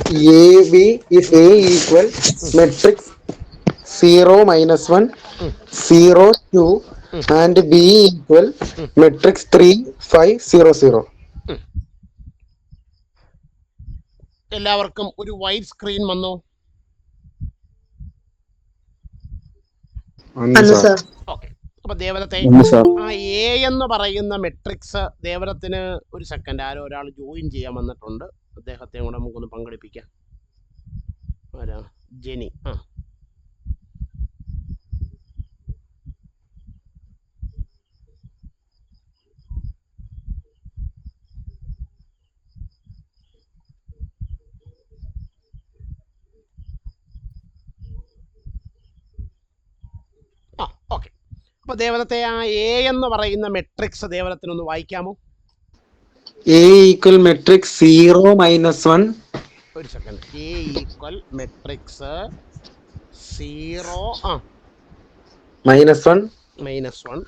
AB is A equal matrix 0 minus 1 0 2 and B equal matrix 3 5 0 0. എല്ലാവർക്കും ഒരു white screen വന്നോ? Okay. അപ്പൊ ദേവദത്തെ ആ എ എന്ന് പറയുന്ന മെട്രിക്സ് ദേവദത്തിന് ഒരു സെക്കൻഡ് ആരോ ഒരാൾ ജോയിൻ ചെയ്യാൻ വന്നിട്ടുണ്ട്. അദ്ദേഹത്തെ കൂടെ നമുക്കൊന്ന് പങ്കെടുപ്പിക്കാം. ആരാ? ജെനി. ഓക്കെ. അപ്പൊ ദേവദത്തെ ആ എ എന്ന് പറയുന്ന മെട്രിക്സ് ദേവദത്തിനൊന്ന് വായിക്കാമോ? A equal matrix 0 minus 1. ഒരു second. A equal matrix 0 minus 1 minus 1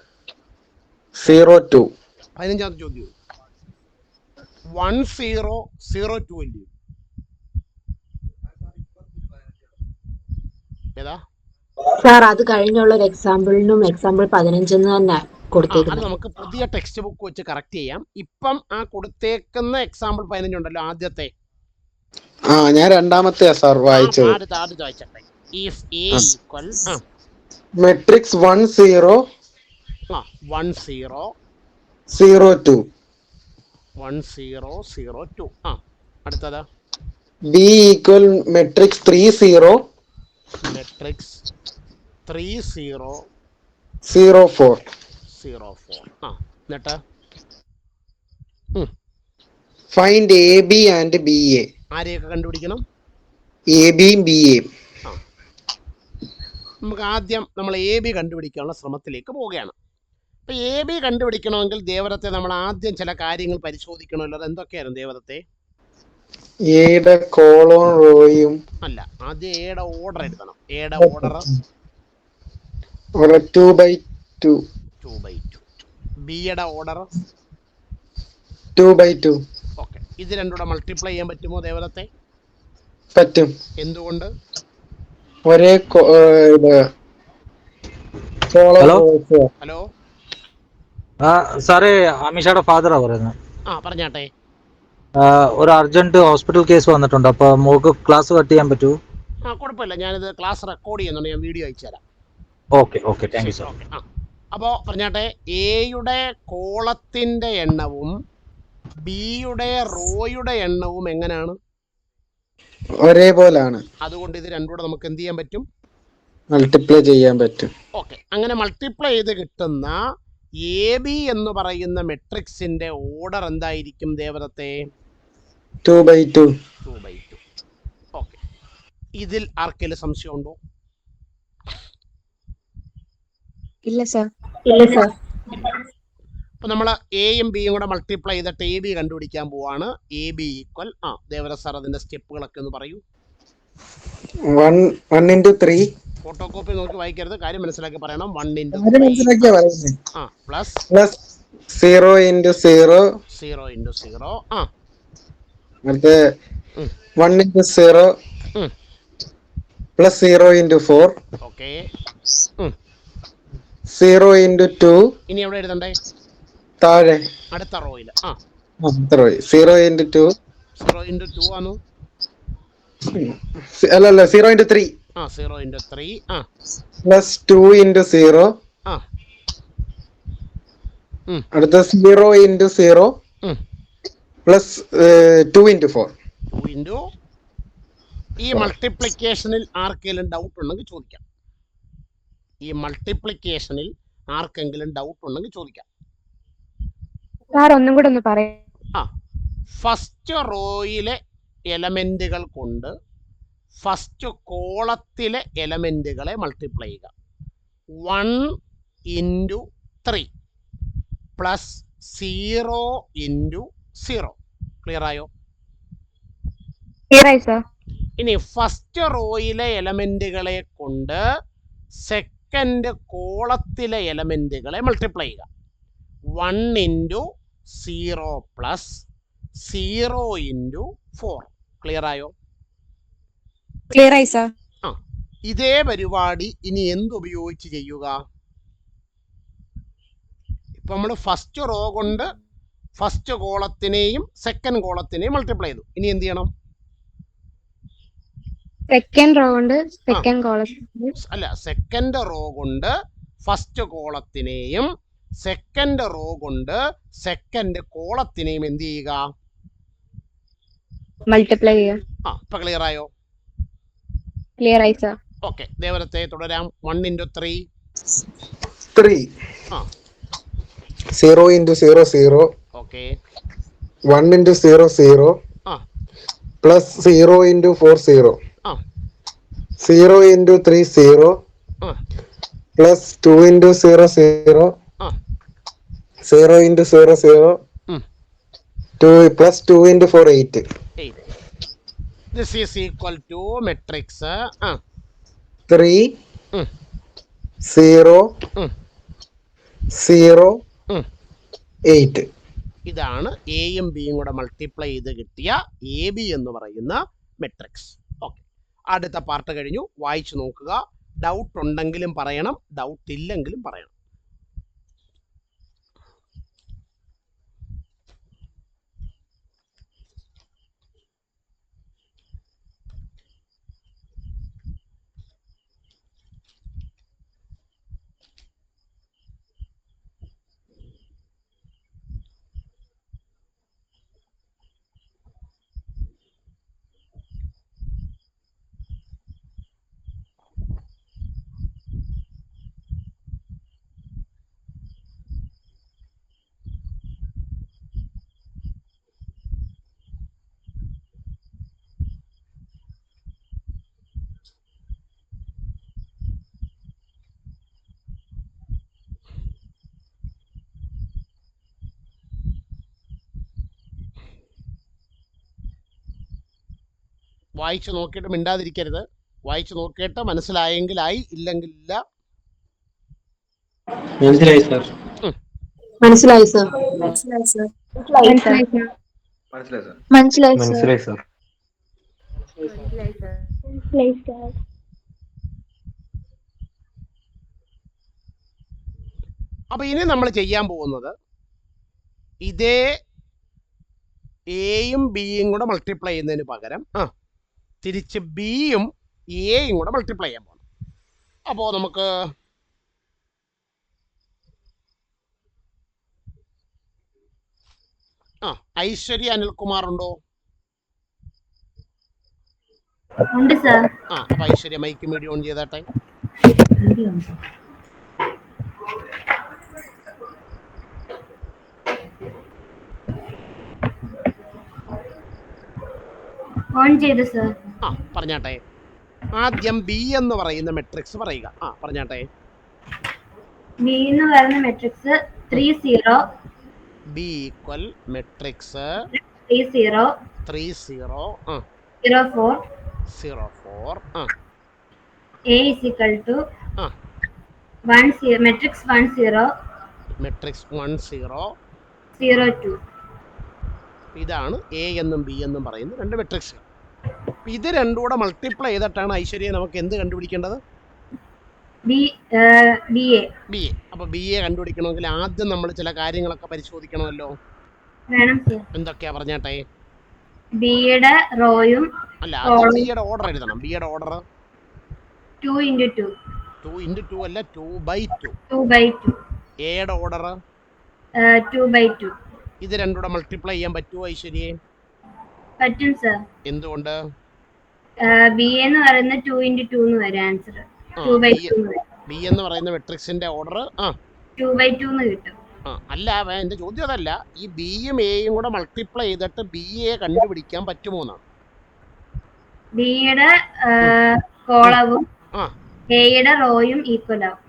0 2. 15ാമത്തെ ചോദ്യം 1 0 0 2 അല്ലേ? ഏതാ സാർ? അത് കഴിഞ്ഞുള്ള ഒരു എക്സാമ്പിളിനും എക്സാമ്പിൾ 15 തന്നെ അത് കൊടുത്തേക്കുന്നത്. നമുക്ക് പുതിയ ടെക്സ്റ്റ് ബുക്ക് വെച്ച് കറക്റ്റ് ചെയ്യാം. ഇപ്പം ആ കൊടുത്തേക്കുന്ന എക്സാമ്പിൾ 15 ഉണ്ടല്ലോ, ആദ്യത്തെ ഞാൻ രണ്ടാമത്തെ സാർ വായിച്ചത്. ആദ്യത്തെ വായിച്ചട്ടെ. If A equal matrix 1 0 1 0 0 2. 1 0 0 2. അടുത്തത് B equal matrix 3 0 മെട്രിക്സ് 3 0 0 4. 0 4. എന്നിട്ട് ഫൈൻഡ് AB and BA. ആരെയൊക്കെ കണ്ടുപിടിക്കണം? AB യും BA യും. നമുക്ക് ആദ്യം നമ്മൾ എ ബി കണ്ടുപിടിക്കാനുള്ള ശ്രമത്തിലേക്ക് പോവുകയാണ്. അപ്പൊ എ ബി കണ്ടുപിടിക്കണമെങ്കിൽ ദേവദത്തെ നമ്മൾ ആദ്യം ചില കാര്യങ്ങൾ പരിശോധിക്കണമല്ലോ. അത് എന്തൊക്കെയായിരുന്നു ദേവദത്തെ? എയുടെ കോളോൺ റോയും അല്ല, ആദ്യം എയുടെ ഓർഡർ എഴുതണം. എയുടെ ഓർഡർ 2/2. 2/2. ബിയുടെ ഓർഡർ 2/2. ഓക്കെ. ഇത് രണ്ടുകൂടെ മൾട്ടിപ്ലൈ ചെയ്യാൻ പറ്റുമോ ദേവദത്തെ? പറ്റും. എന്തുകൊണ്ട്? ഒരേ ഹലോ സാറേ, അമിഷയുടെ ഫാദറാ പറയുന്നത്. പറഞ്ഞാട്ടെ. ഒരു അർജന്റ് ഹോസ്പിറ്റൽ കേസ് വന്നിട്ടുണ്ട്. അപ്പൊ മോൾക്ക് ക്ലാസ് കട്ട് ചെയ്യാൻ പറ്റുമോ? കുഴപ്പമില്ല, ഞാനിത് ക്ലാസ് റെക്കോർഡ് ചെയ്യുന്നുണ്ട്. ഞാൻ വീഡിയോ അയച്ചു തരാം. Okay thank you sir. അപ്പോൾ പറഞ്ഞാട്ടെ, എയുടെ കോളത്തിന്റെ എണ്ണവും ബിയുടെ റോയുടെ എണ്ണവും എങ്ങനെയാണ്? ഒരേപോലാണ്. അതുകൊണ്ട് ഇത് രണ്ടും കൂടെ നമുക്ക് എന്ത് ചെയ്യാൻ പറ്റും? മൾട്ടിപ്ലൈ ചെയ്യാൻ പറ്റും. ഓക്കെ. അങ്ങനെ മൾട്ടിപ്ലൈ ചെയ്ത് കിട്ടുന്ന എ ബി എന്ന് പറയുന്ന മെട്രിക്സിന്റെ ഓർഡർ എന്തായിരിക്കും ദേവദത്തെ? 2/2. 2/2. ഓക്കെ. ഇതിൽ ആർക്കെങ്കിലും സംശയമുണ്ടോ? ഇല്ല സാർ. അപ്പൊ നമ്മൾ എയും ബിയും കൂടെ മൾട്ടിപ്ലൈ ചെയ്തിട്ട് എ ബി കണ്ടുപിടിക്കാൻ പോവാണ്. എ ബി ഈക്വൽ ദേവദ സാർ അതിന്റെ സ്റ്റെപ്പുകളൊക്കെ ഒന്ന് പറയൂ. 1 into 3. ഫോട്ടോകോപ്പി നോക്കി വായിക്കരുത്, കാര്യം മനസ്സിലാക്കി പറയണം. 1 into പ്ലസ് 0 into 0 0 into 0 അടുത്ത 1 into 0 plus 0 into 4. Okay. 0 into 2. ഇനി എവിടെ എഴുതണ്ടേ? താഴെ അടുത്ത റോയിൽ. 0 into 2. 0 into 2 ആണോ? അല്ല 0 into 3. 0 into 3 plus 2 into 0. അടുത്ത 0 into 0 plus 2 into 4. 2 into. ഈ മൾട്ടിപ്ലിക്കേഷനിൽ ആർക്കെങ്കിലും ഡൗട്ട് ഉണ്ടെങ്കിൽ ചോദിക്കാം. ഒന്നും കൂടെ ഒന്ന് പറയാം. ഫസ്റ്റ് റോയിലെ എലമെന്റുകൾ കൊണ്ട് ഫസ്റ്റ് കോളത്തിലെ എലമെന്റുകളെ മൾട്ടിപ്ലൈ ചെയ്യുക. 1 into 3 പ്ലസ് 0 into 0. ക്ലിയർ ആയോ? ഇനി ഫസ്റ്റ് റോയിലെ എലമെന്റുകളെ കൊണ്ട് സെക്കൻഡ് കോളത്തിലെ എലമെന്റുകളെ മൾട്ടിപ്ലൈ ചെയ്യുക. 1 into 0 പ്ലസ് 0 into 4. ക്ലിയർ ആയോ? ക്ലിയർ ആയി സാർ. ആ, ഇതേ പരിപാടി ഇനി എന്തുപയോഗിച്ച് ചെയ്യുക? ഇപ്പൊ നമ്മൾ ഫസ്റ്റ് റോ കൊണ്ട് ഫസ്റ്റ് കോളത്തിനെയും സെക്കൻഡ് കോളത്തിനെയും മൾട്ടിപ്ലൈ ചെയ്തു. ഇനി എന്ത് ചെയ്യണം? സെക്കൻഡ് റോ കൊണ്ട് സെക്കൻഡ് കോളം. അല്ല, സെക്കൻഡ് റോ കൊണ്ട് ഫസ്റ്റ് കോളത്തിനെയും സെക്കൻഡ് റോ കൊണ്ട് സെക്കൻഡ് കോളത്തിനെയും എന്ത് ചെയ്യുക? മൾട്ടിപ്ലൈ ചെയ്യുക. ആ, ഇപ്പൊ ക്ലിയർ ആയോ? ക്ലിയർ ആയി സാർ. ഓക്കെ, ദേവരത്തെ തുടരാം. 1 into 3 3. ആ 0 into 0 0. Okay 1 into 0 0. ആ Plus 0 into 4 0. ആ 0 into 3 0. ആ Plus 2 into 0 0. ആ 0 into 0 0. ഉം. 2 plus 2 into 4 8. 8. This is equal to matrix 3 ഉം, 0 ഉം, 0 ഉം. 8. ഇതാണ് എയും ബിയും കൂടെ മൾട്ടിപ്ലൈ ചെയ്ത് കിട്ടിയ എ ബി എന്ന് പറയുന്ന മെട്രിക്സ്. ഓക്കെ, അടുത്ത പാർട്ട് കഴിഞ്ഞു. വായിച്ചു നോക്കുക. ഡൗട്ട് ഉണ്ടെങ്കിലും പറയണം, ഡൗട്ട് ഇല്ലെങ്കിലും പറയണം. വായിച്ചു നോക്കിയിട്ട് മിണ്ടാതിരിക്കരുത്. വായിച്ചു നോക്കിയിട്ട് മനസ്സിലായെങ്കിലായി, ഇല്ലെങ്കിൽ ഇല്ല. മനസ്സിലായി സാർ. മനസ്സിലായി സർ. മനസ്സിലായി സാർ. മനസ്സിലായി സാർ. അപ്പൊ ഇനി നമ്മൾ ചെയ്യാൻ പോകുന്നത് ഇതേ എയും ബിയും കൂടെ മൾട്ടിപ്ലൈ ചെയ്യുന്നതിന് പകരം തിരിച്ച് ബിയും എയും കൂടെ മൾട്ടിപ്ലൈ ചെയ്യാൻ പോകണം. അപ്പോൾ നമുക്ക് ഐശ്വര്യ അനിൽകുമാർ ഉണ്ടോ? ഉണ്ട് സർ. അപ്പൊ ഐശ്വര്യ മൈക്ക് മീഡിയ ഓൺ ചെയ്താട്ടെ. ഓൺ ചെയ്തു സർ. പറഞ്ഞാട്ടെ. ആദ്യം ബി എന്ന് പറയുന്ന മെട്രിക്സ് പറയുക. പറഞ്ഞാട്ടെ. ബി എന്ന് പറയുന്ന matrix 3 0. B equal matrix 3 0 3 0 0 4 0 4 A is equal to 1 0 matrix 1 0 matrix 1 0 0 2. ഇതാണ് എ എന്നും ബി എന്നും പറയുന്ന രണ്ട് മെട്രിക്സ്. ഇത് രണ്ടും കൂടെ മൾട്ടിപ്ലൈ ചെയ്തിട്ടാണ് ഐശ്വര്യ നമുക്ക് എന്ത് കണ്ടുപിടിക്കേണ്ടത്? B A. അപ്പൊ ബി എ കണ്ടുപിടിക്കണമെങ്കിൽ ആദ്യം നമ്മൾ ചില കാര്യങ്ങളൊക്കെ പരിശോധിക്കണമല്ലോ. എന്തൊക്കെയാ പറഞ്ഞാട്ടെ? ബിയുടെ റോയും അല്ല, ബിയുടെ ഓർഡർ എഴുതണം. ബിയുടെ ഓർഡർ 2 into 2. 2 into 2 അല്ല, 2/2. 2/2. എയുടെ ഓർഡർ 2/2. ഇത് രണ്ടും കൂടെ മൾട്ടിപ്ലൈ ചെയ്യാൻ പറ്റുമോ ഐശ്വര്യയെ? പറ്റും സർ. എന്തുകൊണ്ട്? ബി എന്ന് പറയുന്ന 2 into 2 എന്ന് വരും ആൻസർ. 2/2 ബി എന്ന് പറയുന്ന മെട്രിക്സിന്റെ ഓർഡർ 2/2 എന്ന് കിട്ടും. അല്ല, എന്റെ ചോദ്യം അതല്ല. ഈ ബിയും എയും കൂടെ മൾട്ടിപ്ലൈ ചെയ്തിട്ട് ബി എ കണ്ടുപിടിക്കാൻ പറ്റുമോ എന്നാണ്. ബിയുടെ കോളവും എയുടെ റോയും ഈക്വൽ ആവും.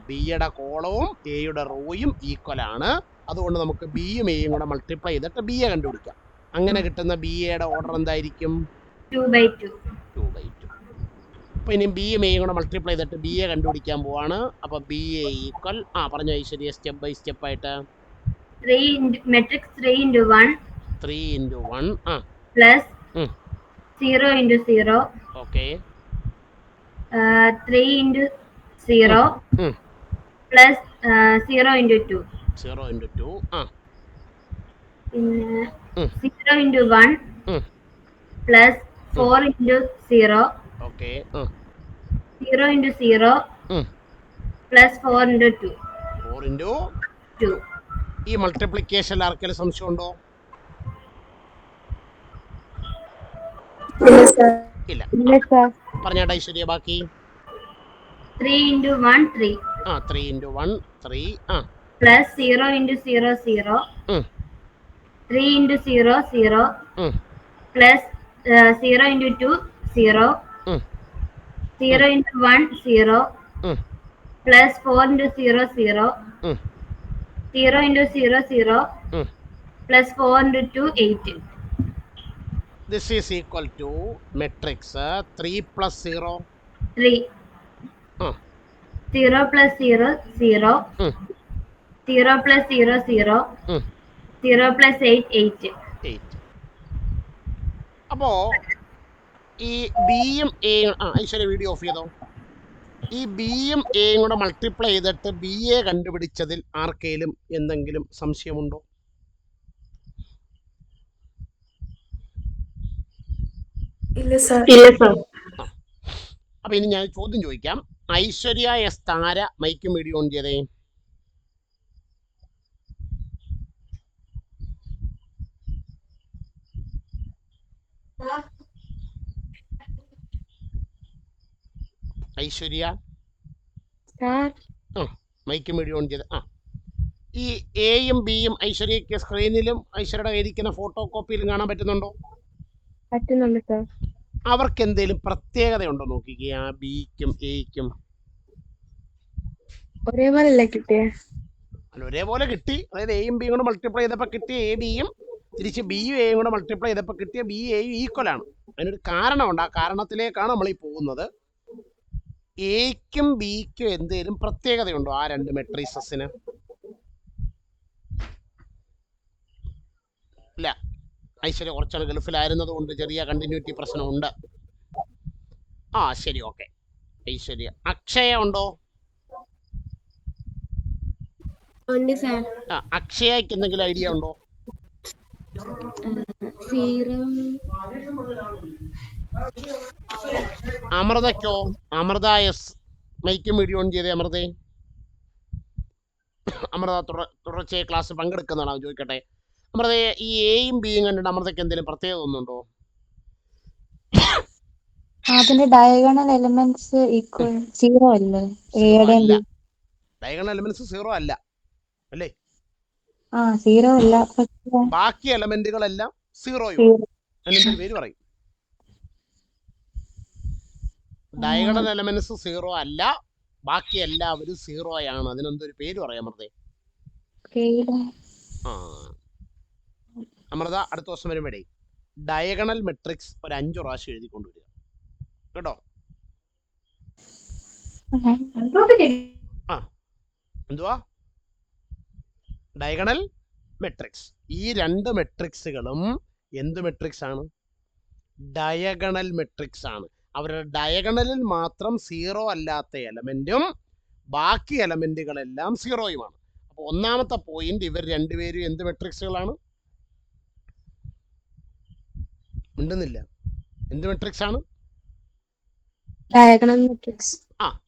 ബിയുടെ കോളവും എയുടെ റോയും ഈക്വൽ ആണ്. അതുകൊണ്ട് നമുക്ക് ബിയും എയും കൂടെ മൾട്ടിപ്ലൈ ചെയ്തിട്ട് ബി എ കണ്ടുപിടിക്കാം. അങ്ങനെ കിട്ടുന്ന ബി എയുടെ ഓർഡർ എന്തായിരിക്കും? 2/2. അപ്പൊ ഇനി ബിയും എയും കൂടെ മൾട്ടിപ്ലൈ ചെയ്തിട്ട് ബി എ കണ്ടുപിടിക്കാൻ പോവാണ്. അപ്പൊ ബി എ ഈക്വൽ പറഞ്ഞു ഐശ്വര്യ സ്റ്റെപ്പ് ബൈ സ്റ്റെപ്പ് ആയിട്ട്. 3 into 1 3 into 1 plus 0 into 0. Okay. 3 into 0 plus 0 into 2. 0 into 2. പിന്നെ 0 into 1 plus 4 into 0. Okay. 0 into 0 plus 4 into 2. 4 into 2. ഈ മൾട്ടിപ്ലിക്കേഷൻ ആർക്കെങ്കിലും സംശയമുണ്ടോ? ഇല്ല. പറഞ്ഞാട്ടെ ഐശ്വര്യ ബാക്കി. 3 into 1 3. 3 into 1 3. Plus 0 into 0 0. 3 into 0 0. Plus 0 into 2 0. 0 into 1 0. Plus 4 into 0 0. 0 into 0 0. Plus 4 into 2 8. This is equal to matrix 3 plus 0. 3. 0 plus 0 0. 0 plus 0 0. 0 plus 8 8. 8. അപ്പോ ഈ ബിയും എയും ഐശ്വര്യ വീഡിയോ ഓഫ് ചെയ്തോ. ഈ ബിയും എയും കൂടെ മൾട്ടിപ്ലൈ ചെയ്തിട്ട് ബി എ കണ്ടുപിടിച്ചതിൽ ആർക്കെങ്കിലും എന്തെങ്കിലും സംശയമുണ്ടോ? ഇല്ല സർ. അപ്പൊ ഇനി ഞാൻ ചോദ്യം ചോദിക്കാം. ഐശ്വര്യ എസ് താര മൈക്കും വീഡിയോ ഓൺ ചെയ്തേ. ഐശ്വര്യ മൈക്കും വീഡിയോ ഓൺ ചെയ്ത്. ഈ എയും ബിയും ഐശ്വര്യക്ക് സ്ക്രീനിലും ഐശ്വര്യയുടെ കയ്യിരിക്കുന്ന ഫോട്ടോ കോപ്പിയിലും കാണാൻ പറ്റുന്നുണ്ടോ? പറ്റുന്നുണ്ട് സർ. അവർക്ക് എന്തെങ്കിലും പ്രത്യേകതയുണ്ടോ നോക്കിക്കേ. ആ ബിക്കും എയ്ക്കും ഒരേപോലെയല്ലേ കിട്ടിയേ? അല്ല, ഒരേപോലെ കിട്ടി. അതായത് എയും ബിയും കൂടെ മൾട്ടിപ്ലൈ ചെയ്തപ്പോൾ കിട്ടിയ എ ബിയും തിരിച്ച് ബിയും എയും കൂടെ മൾട്ടിപ്ലൈ ചെയ്തപ്പോൾ കിട്ടിയ ബി എയും ഈക്വൽ ആണ്. അതിനൊരു കാരണമുണ്ട്. ആ കാരണത്തിലേക്കാണ് നമ്മൾ ഈ പോകുന്നത്. എയ്ക്കും ബിക്കും എന്തെങ്കിലും പ്രത്യേകതയുണ്ടോ ആ രണ്ട് മെട്രിസസിന്? ഇല്ല. ഐശ്വര്യ കുറച്ചാണ് ഗൾഫിലായിരുന്നത് കൊണ്ട് ചെറിയ കണ്ടിന്യൂറ്റി പ്രശ്നമുണ്ട്. ശരി, ഓക്കെ. ഐശ്വര്യ. അക്ഷയ ഉണ്ടോ? അക്ഷയക്ക് എന്തെങ്കിലും ഐഡിയ ഉണ്ടോ? അമൃതയ്ക്കോ? അമൃത എസ് മൈക്കും വീഡിയോ ഓൺ ചെയ്തേ. അമൃതേ, അമൃത തുടർച്ചയായി ക്ലാസ് പങ്കെടുക്കുന്നതാണ്. ചോദിക്കട്ടെ അമൃതയെ, ഈ എയും ബിയും കണ്ടിട്ട് അമൃതയ്ക്ക് എന്തെങ്കിലും പ്രത്യേകത ഒന്നുണ്ടോ? അതിന്റെ ഡയഗണൽ എലിമെന്റ്സ് ഈക്വൽ 0 അല്ലേ? ഡയഗണൽ എലിമെന്റ്സ് 0 അല്ല അല്ലേ? 0 അല്ല. ബാക്കി എലമെന്റുകളെല്ലാം 0. അതിന്റെ പേര് പറയും. ഡയഗണൽ എലമെന്റ്സ് 0 അല്ല, ബാക്കി എല്ലാവരും 0 ആണ്. അതിനെന്തൊരു പേര് പറയാം അമൃതേ? അമൃത അടുത്ത ദിവസം വരുമ്പോഴേ ഡയഗണൽ മെട്രിക്സ് ഒരു 5 പ്രാവശ്യം എഴുതിക്കൊണ്ടുവരിക കേട്ടോ. എന്തുവാ ഡയഗണൽ മെട്രിക്സ്? ഈ രണ്ട് മെട്രിക്സുകളും എന്ത് മെട്രിക്സ് ആണ്? ഡയഗണൽ മെട്രിക്സ് ആണ്. അവരുടെ ഡയഗണലിൽ മാത്രം 0 അല്ലാത്ത എലമെന്റും ബാക്കി എലമെന്റുകളെല്ലാം 0യുമാണ്. അപ്പൊ ഒന്നാമത്തെ പോയിന്റ്, ഇവർ രണ്ടുപേരും എന്ത് മെട്രിക്സുകളാണ്? മിണ്ടുന്നില്ല. എന്ത് മെട്രിക്സ് ആണ്? Diagonal matrix.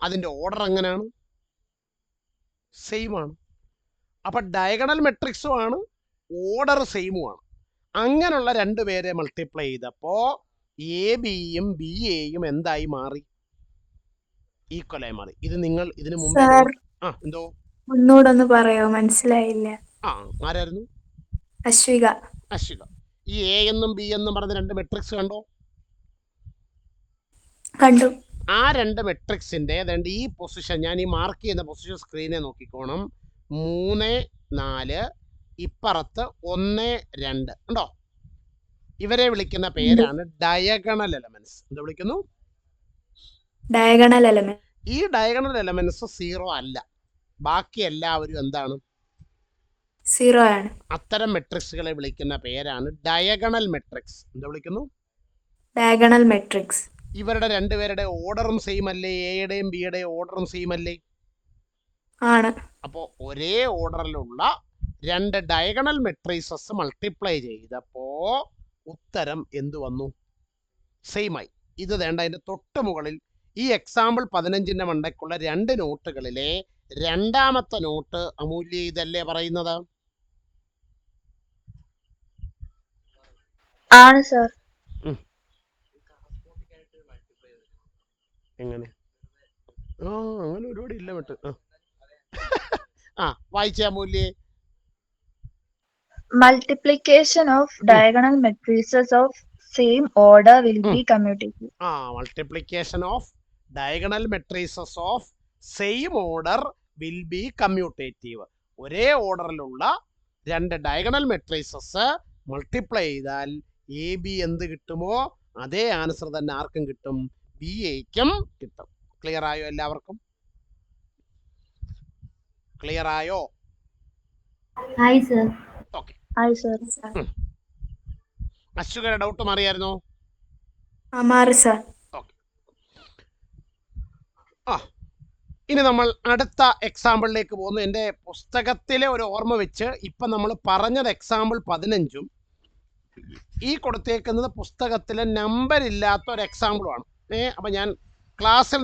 അതിന്റെ ഓർഡർ എങ്ങനെയാണ്? സെയിം ആണ്. അപ്പൊ ഡയഗണൽ മെട്രിക്സും ആണ്, ഓർഡർ സെയിമും ആണ്. അങ്ങനെയുള്ള രണ്ടുപേരെ മൾട്ടിപ്ലൈ ചെയ്തപ്പോ എ ബിയും ബി എയും എന്തായി മാറി? ഈക്വലായി മാറി. ഇത് നിങ്ങൾ ഇതിനു മുമ്പ് എന്തോ ഒന്നുകൂടെ പറയോ? മനസ്സിലായില്ല. ആരായിരുന്നു? അശ്വിക. ഈ എ എന്നും ബി എന്നും പറഞ്ഞ രണ്ട് മെട്രിക്സ് കണ്ടോ? കണ്ടു. ആ രണ്ട് മെട്രിക്സിന്റെ ഈ പൊസിഷൻ, ഞാൻ ഈ മാർക്ക് ചെയ്യുന്ന പൊസിഷൻ സ്ക്രീനെ നോക്കിക്കോണം. 3 4, ഇപ്പുറത്ത് 1 2 ഉണ്ടോ? ഇവരെ വിളിക്കുന്ന പേരാണ് ഡയഗണൽ എലമെന്റ്സ്. എന്താ വിളിക്കുന്നു? Diagonal element. ഈ ഡയഗണൽ എലമെന്റ്സ് 0 അല്ല, ബാക്കി എല്ലാവരും എന്താണ്? 0 ആണ്. അത്തരം മെട്രിക്സുകളെ വിളിക്കുന്ന പേരാണ് ഡയഗണൽ മെട്രിക്സ്. എന്താ വിളിക്കുന്നു? Diagonal matrix. ഇവരുടെ രണ്ടുപേരുടെ ഓർഡറും സെയിം അല്ലേ? എയുടെയും ബിയുടെയും ഓർഡറും സെയിം അല്ലേ? ആണ്. അപ്പോൾ ഒരേ ഓർഡറിലുള്ള രണ്ട് ഡയഗണൽ മെട്രിസസ് മൾട്ടിപ്ലൈ ചെയ്തപ്പോ ഉത്തരം എന്ത് വന്നു? സെയിം ആയി. ഇത് വേണ്ട അതിന്റെ തൊട്ട് മുകളിൽ ഈ എക്സാമ്പിൾ 15ന്റെ മണ്ടയ്ക്കുള്ള രണ്ട് നോട്ടുകളിലെ രണ്ടാമത്തെ നോട്ട് അമൂല്യ ഇതല്ലേ പറയുന്നത്? ആണ് സർ. എങ്ങനെ? അങ്ങനെ ഒരുപാട് ഇല്ല മറ്റ്. വായിച്ച അമൂല്യേ. Multiplication of diagonal matrices of same order will be commutative. Multiplication of diagonal matrices of same order will be commutative. ഒരേ ഓർഡറിലുള്ള രണ്ട് ഡയഗണൽ മെട്രിസസ് മൾട്ടിപ്ലൈ ചെയ്താൽ എ ബി എന്ത് കിട്ടുമോ അതേ ആൻസർ തന്നെ ആർക്കും കിട്ടും? ബി എക്കും കിട്ടും. ക്ലിയർ ആയോ എല്ലാവർക്കും? ക്ലിയർ ആയോ? Hi sir. ഓക്കെ. ആയി സർ. അശ്വകയുടെ ഡൗട്ട് മാറിയായിരുന്നോ? മാറി സർ. ഓക്കെ. ഇനി നമ്മൾ അടുത്ത എക്സാമ്പിളിലേക്ക് പോകുന്നു. എൻ്റെ പുസ്തകത്തിലെ ഒരു ഓർമ്മ വെച്ച് ഇപ്പം നമ്മൾ പറഞ്ഞത് എക്സാമ്പിൾ 15ഉം ഈ കൊടുത്തേക്കുന്നത് പുസ്തകത്തിലെ നമ്പർ ഇല്ലാത്ത ഒരു എക്സാമ്പിളുമാണ്. അപ്പം ഞാൻ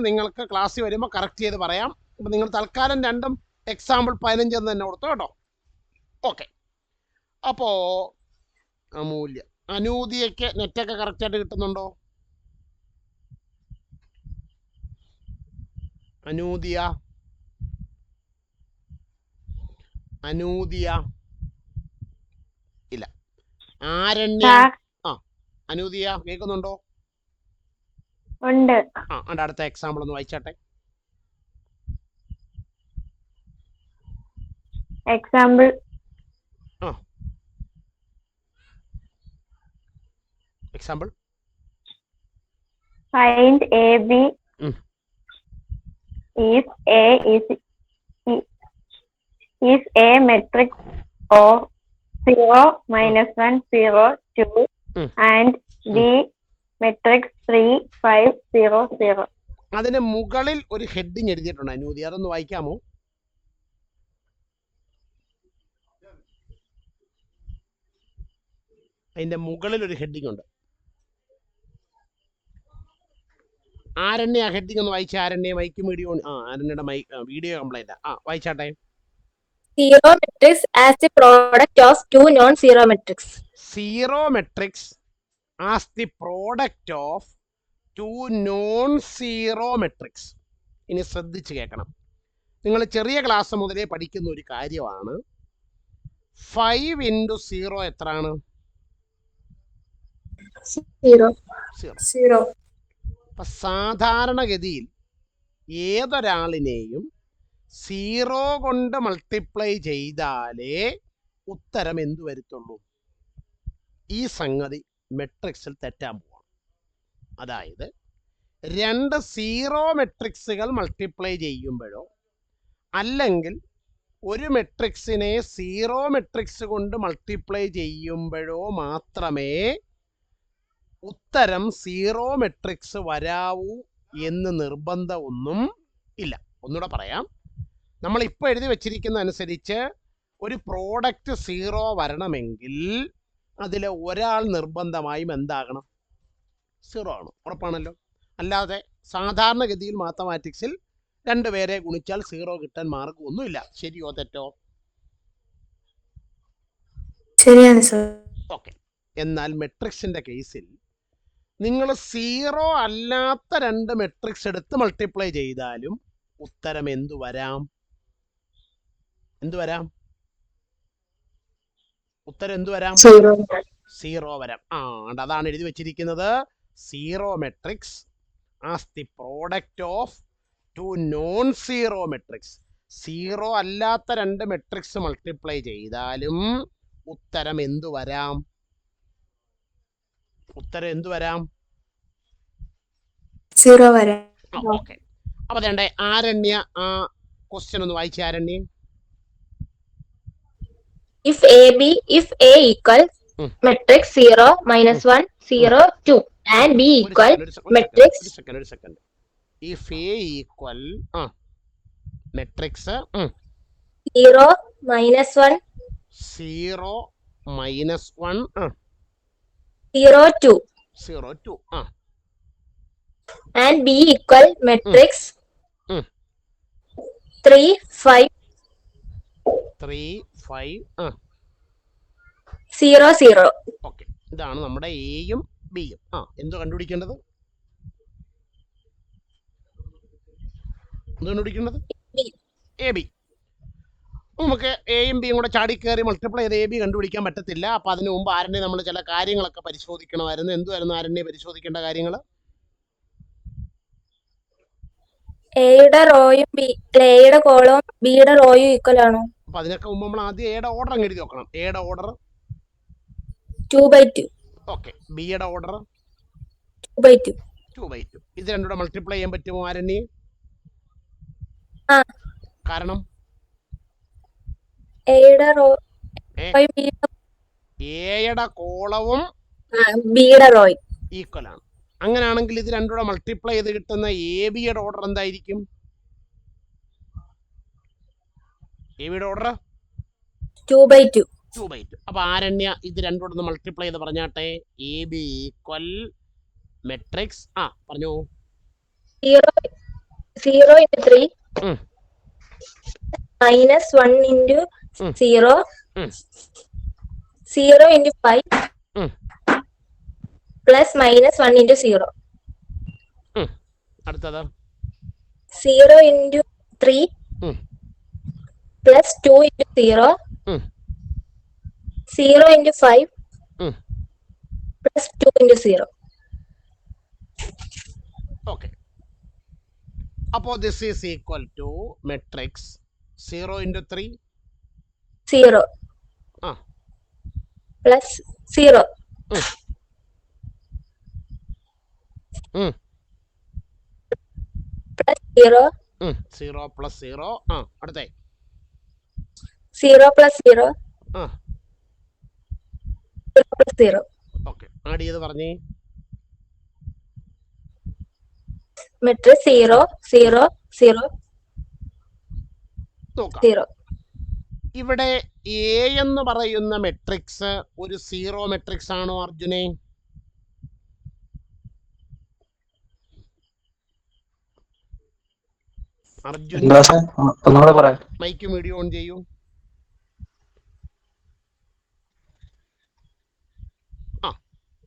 നിങ്ങൾക്ക് ക്ലാസ്സിൽ വരുമ്പോൾ കറക്റ്റ് ചെയ്ത് പറയാം. അപ്പം നിങ്ങൾ തൽക്കാലം രണ്ടും എക്സാമ്പിൾ 15 എന്ന് തന്നെ കൊടുത്തു കേട്ടോ. ഓക്കെ. അപ്പോൾ അമൂല്യ അനൂദിയയ്ക്ക് നെറ്റൊക്കെ കറക്റ്റായിട്ട് കിട്ടുന്നുണ്ടോ? അനൂദിയ ഇല്ല. ആരണ്യ അനൂദിയ കേൾക്കുന്നുണ്ടോ? ഉണ്ട്. അടുത്ത എക്സാമ്പിൾ ഒന്ന് വായിച്ചാട്ടെ. Example find AB is A matrix of 0, -1, 0, 2 and B matrix 3, 5, 0, 0. അതിന് മുകളിൽ ഒരു ഹെഡിങ് എഴുതിയിട്ടുണ്ട് അനൂതി, അതൊന്ന് വായിക്കാമോ? അതിന്റെ മുകളിൽ ഒരു ഹെഡിങ് ഉണ്ട്. ആരണ്യ ആ ഹെഡിങ് ഒന്ന് വായിച്ച. ആരണ്യ മൈക്ക് വീഡിയോ ആരണ്യയുടെ വീഡിയോ കംപ്ലൈന്റ്. വായിച്ചാട്ടെ. Zero matrix as the product of two non-zero matrix. Zero matrix as the product of two non-zero matrix. ഇനി ശ്രദ്ധിച്ച് കേൾക്കണം. നിങ്ങൾ ചെറിയ ക്ലാസ് മുതലേ പഠിക്കുന്ന ഒരു കാര്യമാണ്. 5 × 0 എത്രയാണ്? 0. അപ്പൊ സാധാരണഗതിയിൽ ഏതൊരാളിനെയും 0 കൊണ്ട് മൾട്ടിപ്ലൈ ചെയ്താലേ ഉത്തരം എന്തു വരുത്തുള്ളൂ? ഈ സംഗതി മെട്രിക്സിൽ തെറ്റാൻ പോവാം. അതായത് രണ്ട് 0 മെട്രിക്സുകൾ മൾട്ടിപ്ലൈ ചെയ്യുമ്പോഴോ അല്ലെങ്കിൽ ഒരു മെട്രിക്സിനെ 0 മെട്രിക്സ് കൊണ്ട് മൾട്ടിപ്ലൈ ചെയ്യുമ്പോഴോ മാത്രമേ ഉത്തരം 0 മെട്രിക്സ് വരാവൂ എന്ന് നിർബന്ധമൊന്നും ഇല്ല. ഒന്നുകൂടെ പറയാം. നമ്മളിപ്പോൾ എഴുതി വച്ചിരിക്കുന്ന അനുസരിച്ച് ഒരു പ്രോഡക്റ്റ് 0 വരണമെങ്കിൽ അതിൽ ഒരാൾ നിർബന്ധമായും എന്താകണം? 0 ആണ്. ഉറപ്പാണല്ലോ. അല്ലാതെ സാധാരണഗതിയിൽ മാത്തമാറ്റിക്സിൽ രണ്ടുപേരെ ഗുണിച്ചാൽ 0 കിട്ടാൻ മാർഗമൊന്നുമില്ല. ശരിയോ തെറ്റോ? ശരിയാണ് സർ. ഓക്കെ. എന്നാൽ മെട്രിക്സിന്റെ കേസിൽ നിങ്ങൾ 0 അല്ലാത്ത രണ്ട് മെട്രിക്സ് എടുത്ത് മൾട്ടിപ്ലൈ ചെയ്താലും ഉത്തരം എന്തു വരാം? ഉത്തരം എന്തു വരാം? 0 വരാം. അതാണ് എഴുതി വെച്ചിരിക്കുന്നത്. 0 matrix as the product of two non 0 matrix. 0 അല്ലാത്ത രണ്ട് മെട്രിക്സ് മൾട്ടിപ്ലൈ ചെയ്താലും ഉത്തരം എന്തു വരാം? ഉത്തരം എന്തു വരാം? 0 വരാം. ഓക്കെ. അപ്പൊ വേണ്ടേ ആരണ്യ ആ ക്വസ്റ്റ്യൻ ഒന്ന് വായിച്ച. ആരണ്യ. If A equals matrix 0, -1, 0, 2, and B equal matrix ഒരു second. If A equal matrix 0, -1, 0, -1, 0, 2, 0, 2, and B equal matrix 3, 5, 3, 5, 0, 0. Okay. ഇതാണ് നമ്മുടെ എയും ബിയും. എന്ത് കണ്ടുപിടിക്കേണ്ടത്? A B. നമുക്ക് എയും ബിയും കൂടെ ചാടിക്കയറി മൾട്ടിപ്ലൈ ചെയ്ത് എ ബി കണ്ടുപിടിക്കാൻ പറ്റത്തില്ല. അപ്പൊ അതിനു മുമ്പ് ആരണ്യെ നമ്മൾ ചില കാര്യങ്ങളൊക്കെ പരിശോധിക്കണമായിരുന്നു. എന്തുവായിരുന്നു ആരണ്യെ പരിശോധിക്കേണ്ട കാര്യങ്ങൾ? എയുടെ റോയും എയുടെ കോളവും ബിയുടെ റോയും ഈക്വൽ ആണോ? അപ്പൊ അതിനൊക്കെ മുമ്പ് നമ്മൾ ആദ്യം എയുടെ ഓർഡർ അങ്ങ് എഴുതി നോക്കണം. എയുടെ ഓർഡർ 2/2. ഓക്കെ. ബിയുടെ ഓർഡർ 2/2. 2/2. ഇത് രണ്ടുകൂടെ മൾട്ടിപ്ലൈ ചെയ്യാൻ പറ്റുമോ ആരണ്യെ? കാരണം എയുടെ എയുടെ കോളവും ബിയുടെ റോയും ഈക്വൽ ആണ്. അങ്ങനെയാണെങ്കിൽ ഇത് രണ്ടുകൂടെ മൾട്ടിപ്ലൈ ചെയ്ത് കിട്ടുന്ന എ ബിയുടെ ഓർഡർ എന്തായിരിക്കും? എ ബിയുടെ ഓർഡർ 2/2. അപ്പൊ ആരണ്യ ഇത് രണ്ടുകൂടെ മൾട്ടിപ്ലൈ ചെയ്ത് പറഞ്ഞാട്ടെ. എ ബി ഈക്വൽ മെട്രിക്സ് പറഞ്ഞു 0 into 3 -1 into 0, 0 into 5 plus -1 into 0. അടുത്തത് 0 into 3 plus 2 into 0, 0 into 5 plus 2 into 0. Okay. അപ്പോൾ this is equal to matrix 0 into 3 0 plus 0 plus 0 0 plus 0 അടുത്തേ 0 plus 0 0 plus 0. ഓക്കെ. ആഡ് ചെയ്ത് പറഞ്ഞേ. മെട്രിക്സ് 0, 0, 0, നോക്കാം. 0. ഇവിടെ എ എന്ന് പറയുന്ന മെട്രിക്സ് ഒരു സീറോ മെട്രിക്സ് ആണോ അർജുനെ? അർജുൻ മൈക്ക് വീഡിയോ ഓൺ ചെയ്യൂ.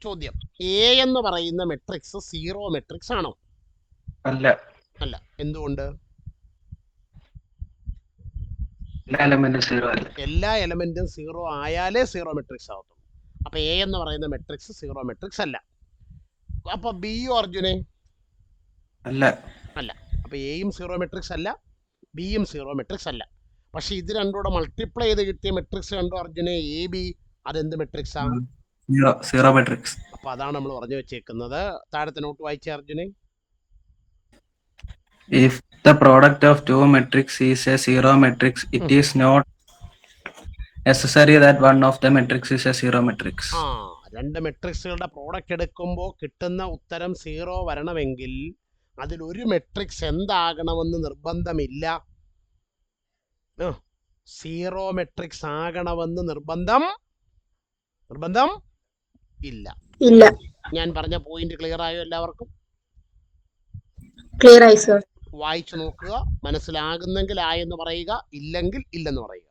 ചോദ്യം, എ എന്ന് പറയുന്ന മെട്രിക്സ് സീറോ മെട്രിക്സ് ആണോ? അല്ല. എന്തുകൊണ്ട്? എല്ലാ എലമെന്റും സീറോ ആയാലേ സീറോ മെട്രിക്സ് ആവത്തുള്ളൂ. അപ്പൊ എ എന്ന് പറയുന്ന മെട്രിക്സ് സീറോ മെട്രിക്സ് അല്ല. അപ്പൊ ബിയും അർജുനെ? അല്ല. അപ്പൊ എയും സീറോ മെട്രിക്സ് അല്ല, ബിയും സീറോ മെട്രിക്സ് അല്ല. പക്ഷെ ഇത് രണ്ടുകൂടെ മൾട്ടിപ്ലൈ ചെയ്ത് കിട്ടിയ മെട്രിക്സ് കണ്ടോ അർജുനെ? എ ബി അതെന്ത് മെട്രിക്സ് ആണ്? Zero matrix. അപ്പൊ അതാണ് നമ്മൾ പറഞ്ഞു വെച്ചേക്കുന്നത്. താഴത്തെ നോട്ട് വായിച്ചേ അർജുനെ. If the product of two matrix is a zero matrix, it is not necessary that one of the matrix is a zero matrix. രണ്ട് മെട്രിക്സുകളുടെ പ്രോഡക്റ്റ് എടുക്കുമ്പോൾ കിട്ടുന്ന ഉത്തരം സീറോ വരണമെങ്കിൽ അതിലൊരു മെട്രിക്സ് എന്താകണമെന്ന് നിർബന്ധമില്ല. സീറോ മെട്രിക്സ് ആകണമെന്ന് നിർബന്ധം ഇല്ല. ഞാൻ പറഞ്ഞ പോയിന്റ് ക്ലിയർ ആയോ എല്ലാവർക്കും? ക്ലിയർ ആയി സർ. വായിച്ചു നോക്കുക. മനസ്സിലാകുന്നെങ്കിൽ ആയെന്ന് പറയുക, ഇല്ലെങ്കിൽ ഇല്ലെന്ന് പറയുക.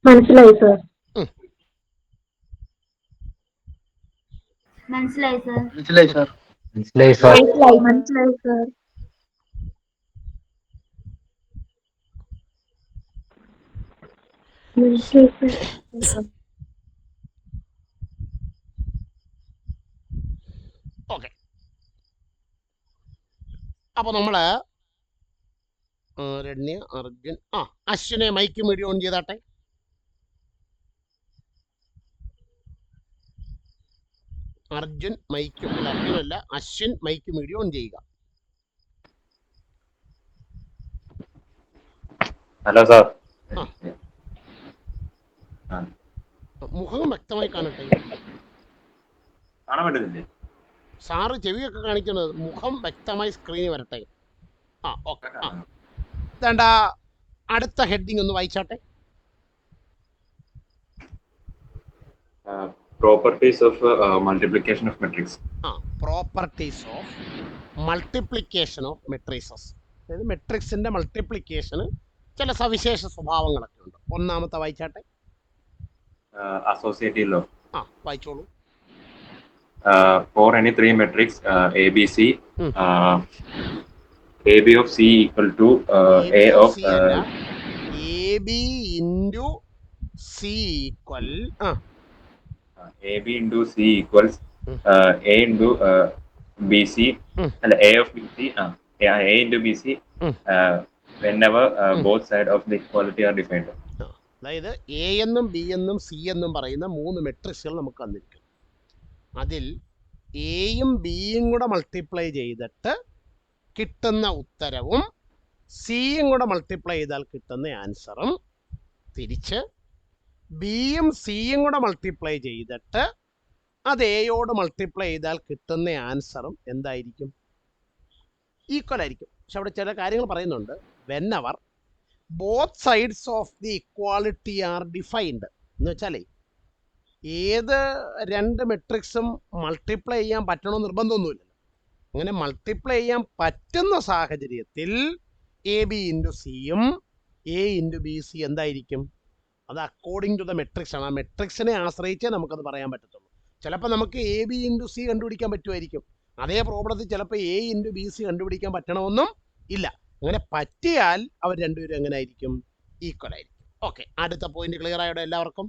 മനസ്സിലായി സർ. മനസ്സിലായി സർ. മനസ്സിലായി സർ. മനസ്സിലായി സർ. ഓക്കെ, അപ്പോൾ നമ്മള് രണ്യ, അർജുൻ, അശ്വിനെ മൈക്ക് മീഡിയം ഓൺ ചെയ്താട്ടെ. അർജുൻ മൈക്ക്, അല്ല അർജുനല്ല, അശ്വിൻ മൈക്ക് മീഡിയം ഓൺ ചെയ്യുക. Hello sir. മുഖം വ്യക്തമായി കാണട്ടെ. കാണാൻ പറ്റുന്നില്ലേ? സാറ് ചെവിയൊക്കെ കാണിക്കുന്നത്, മുഖം വ്യക്തമായി സ്ക്രീനിൽ വരട്ടെ. ഓക്കെ. വേണ്ട, അടുത്ത ഹെഡിങ് ഒന്ന് വായിച്ചാട്ടെ. Properties of multiplication of matrix. Properties of multiplication of matrices. അതായത് മെട്രിക്സിന്റെ മൾട്ടിപ്ലിക്കേഷന് ചില സവിശേഷ സ്വഭാവങ്ങളൊക്കെ ഉണ്ട്. ഒന്നാമത്തെ വായിച്ചാട്ടെ. Associative law. വായിച്ചോളൂ. For any three metrics ABC, AB of C equal to A of AB into C equal AB into C equals A into BC, and A of BC, A into BC, whenever both sides of the equality are defined. അതായത് A എന്നും B എന്നും C എന്നും പറയുന്ന 3 മെട്രിക്സുകൾ നമുക്ക് തന്നിരിക്കും. അതിൽ എയും ബിയും കൂടെ മൾട്ടിപ്ലൈ ചെയ്തിട്ട് കിട്ടുന്ന ഉത്തരവും സിയും കൂടെ മൾട്ടിപ്ലൈ ചെയ്താൽ കിട്ടുന്ന ആൻസറും, തിരിച്ച് ബിയും സിയും കൂടെ മൾട്ടിപ്ലൈ ചെയ്തിട്ട് അത് എയോട് മൾട്ടിപ്ലൈ ചെയ്താൽ കിട്ടുന്ന ആൻസറും എന്തായിരിക്കും? ഈക്വൽ ആയിരിക്കും. പക്ഷെ അവിടെ ചില കാര്യങ്ങൾ പറയുന്നുണ്ട്. Whenever both sides of the equality are defined എന്ന് വെച്ചാലേ, ഏത് രണ്ട് മെട്രിക്സും മൾട്ടിപ്ലൈ ചെയ്യാൻ പറ്റണമെന്ന് നിർബന്ധമൊന്നുമില്ലല്ലോ. അങ്ങനെ മൾട്ടിപ്ലൈ ചെയ്യാൻ പറ്റുന്ന സാഹചര്യത്തിൽ എ ബി ഇൻറ്റു സിയും എ ഇൻറ്റു ബി സി എന്തായിരിക്കും? അത് അക്കോർഡിംഗ് ടു ദ മെട്രിക്സ് ആണ്. ആ മെട്രിക്സിനെ ആശ്രയിച്ചേ നമുക്കത് പറയാൻ പറ്റത്തുള്ളൂ. ചിലപ്പോൾ നമുക്ക് എ ബി ഇൻറ്റു സി കണ്ടുപിടിക്കാൻ പറ്റുമായിരിക്കും. അതേ പ്രോബ്ലത്തിൽ ചിലപ്പോൾ എ ഇൻറ്റു ബി സി കണ്ടുപിടിക്കാൻ പറ്റണമെന്നും ഇല്ല. അങ്ങനെ പറ്റിയാൽ അവർ രണ്ടുപേരും എങ്ങനെ ആയിരിക്കും? ഈക്വൽ ആയിരിക്കും. ഓക്കെ, അടുത്ത പോയിന്റ് ക്ലിയർ ആയോടെ എല്ലാവർക്കും?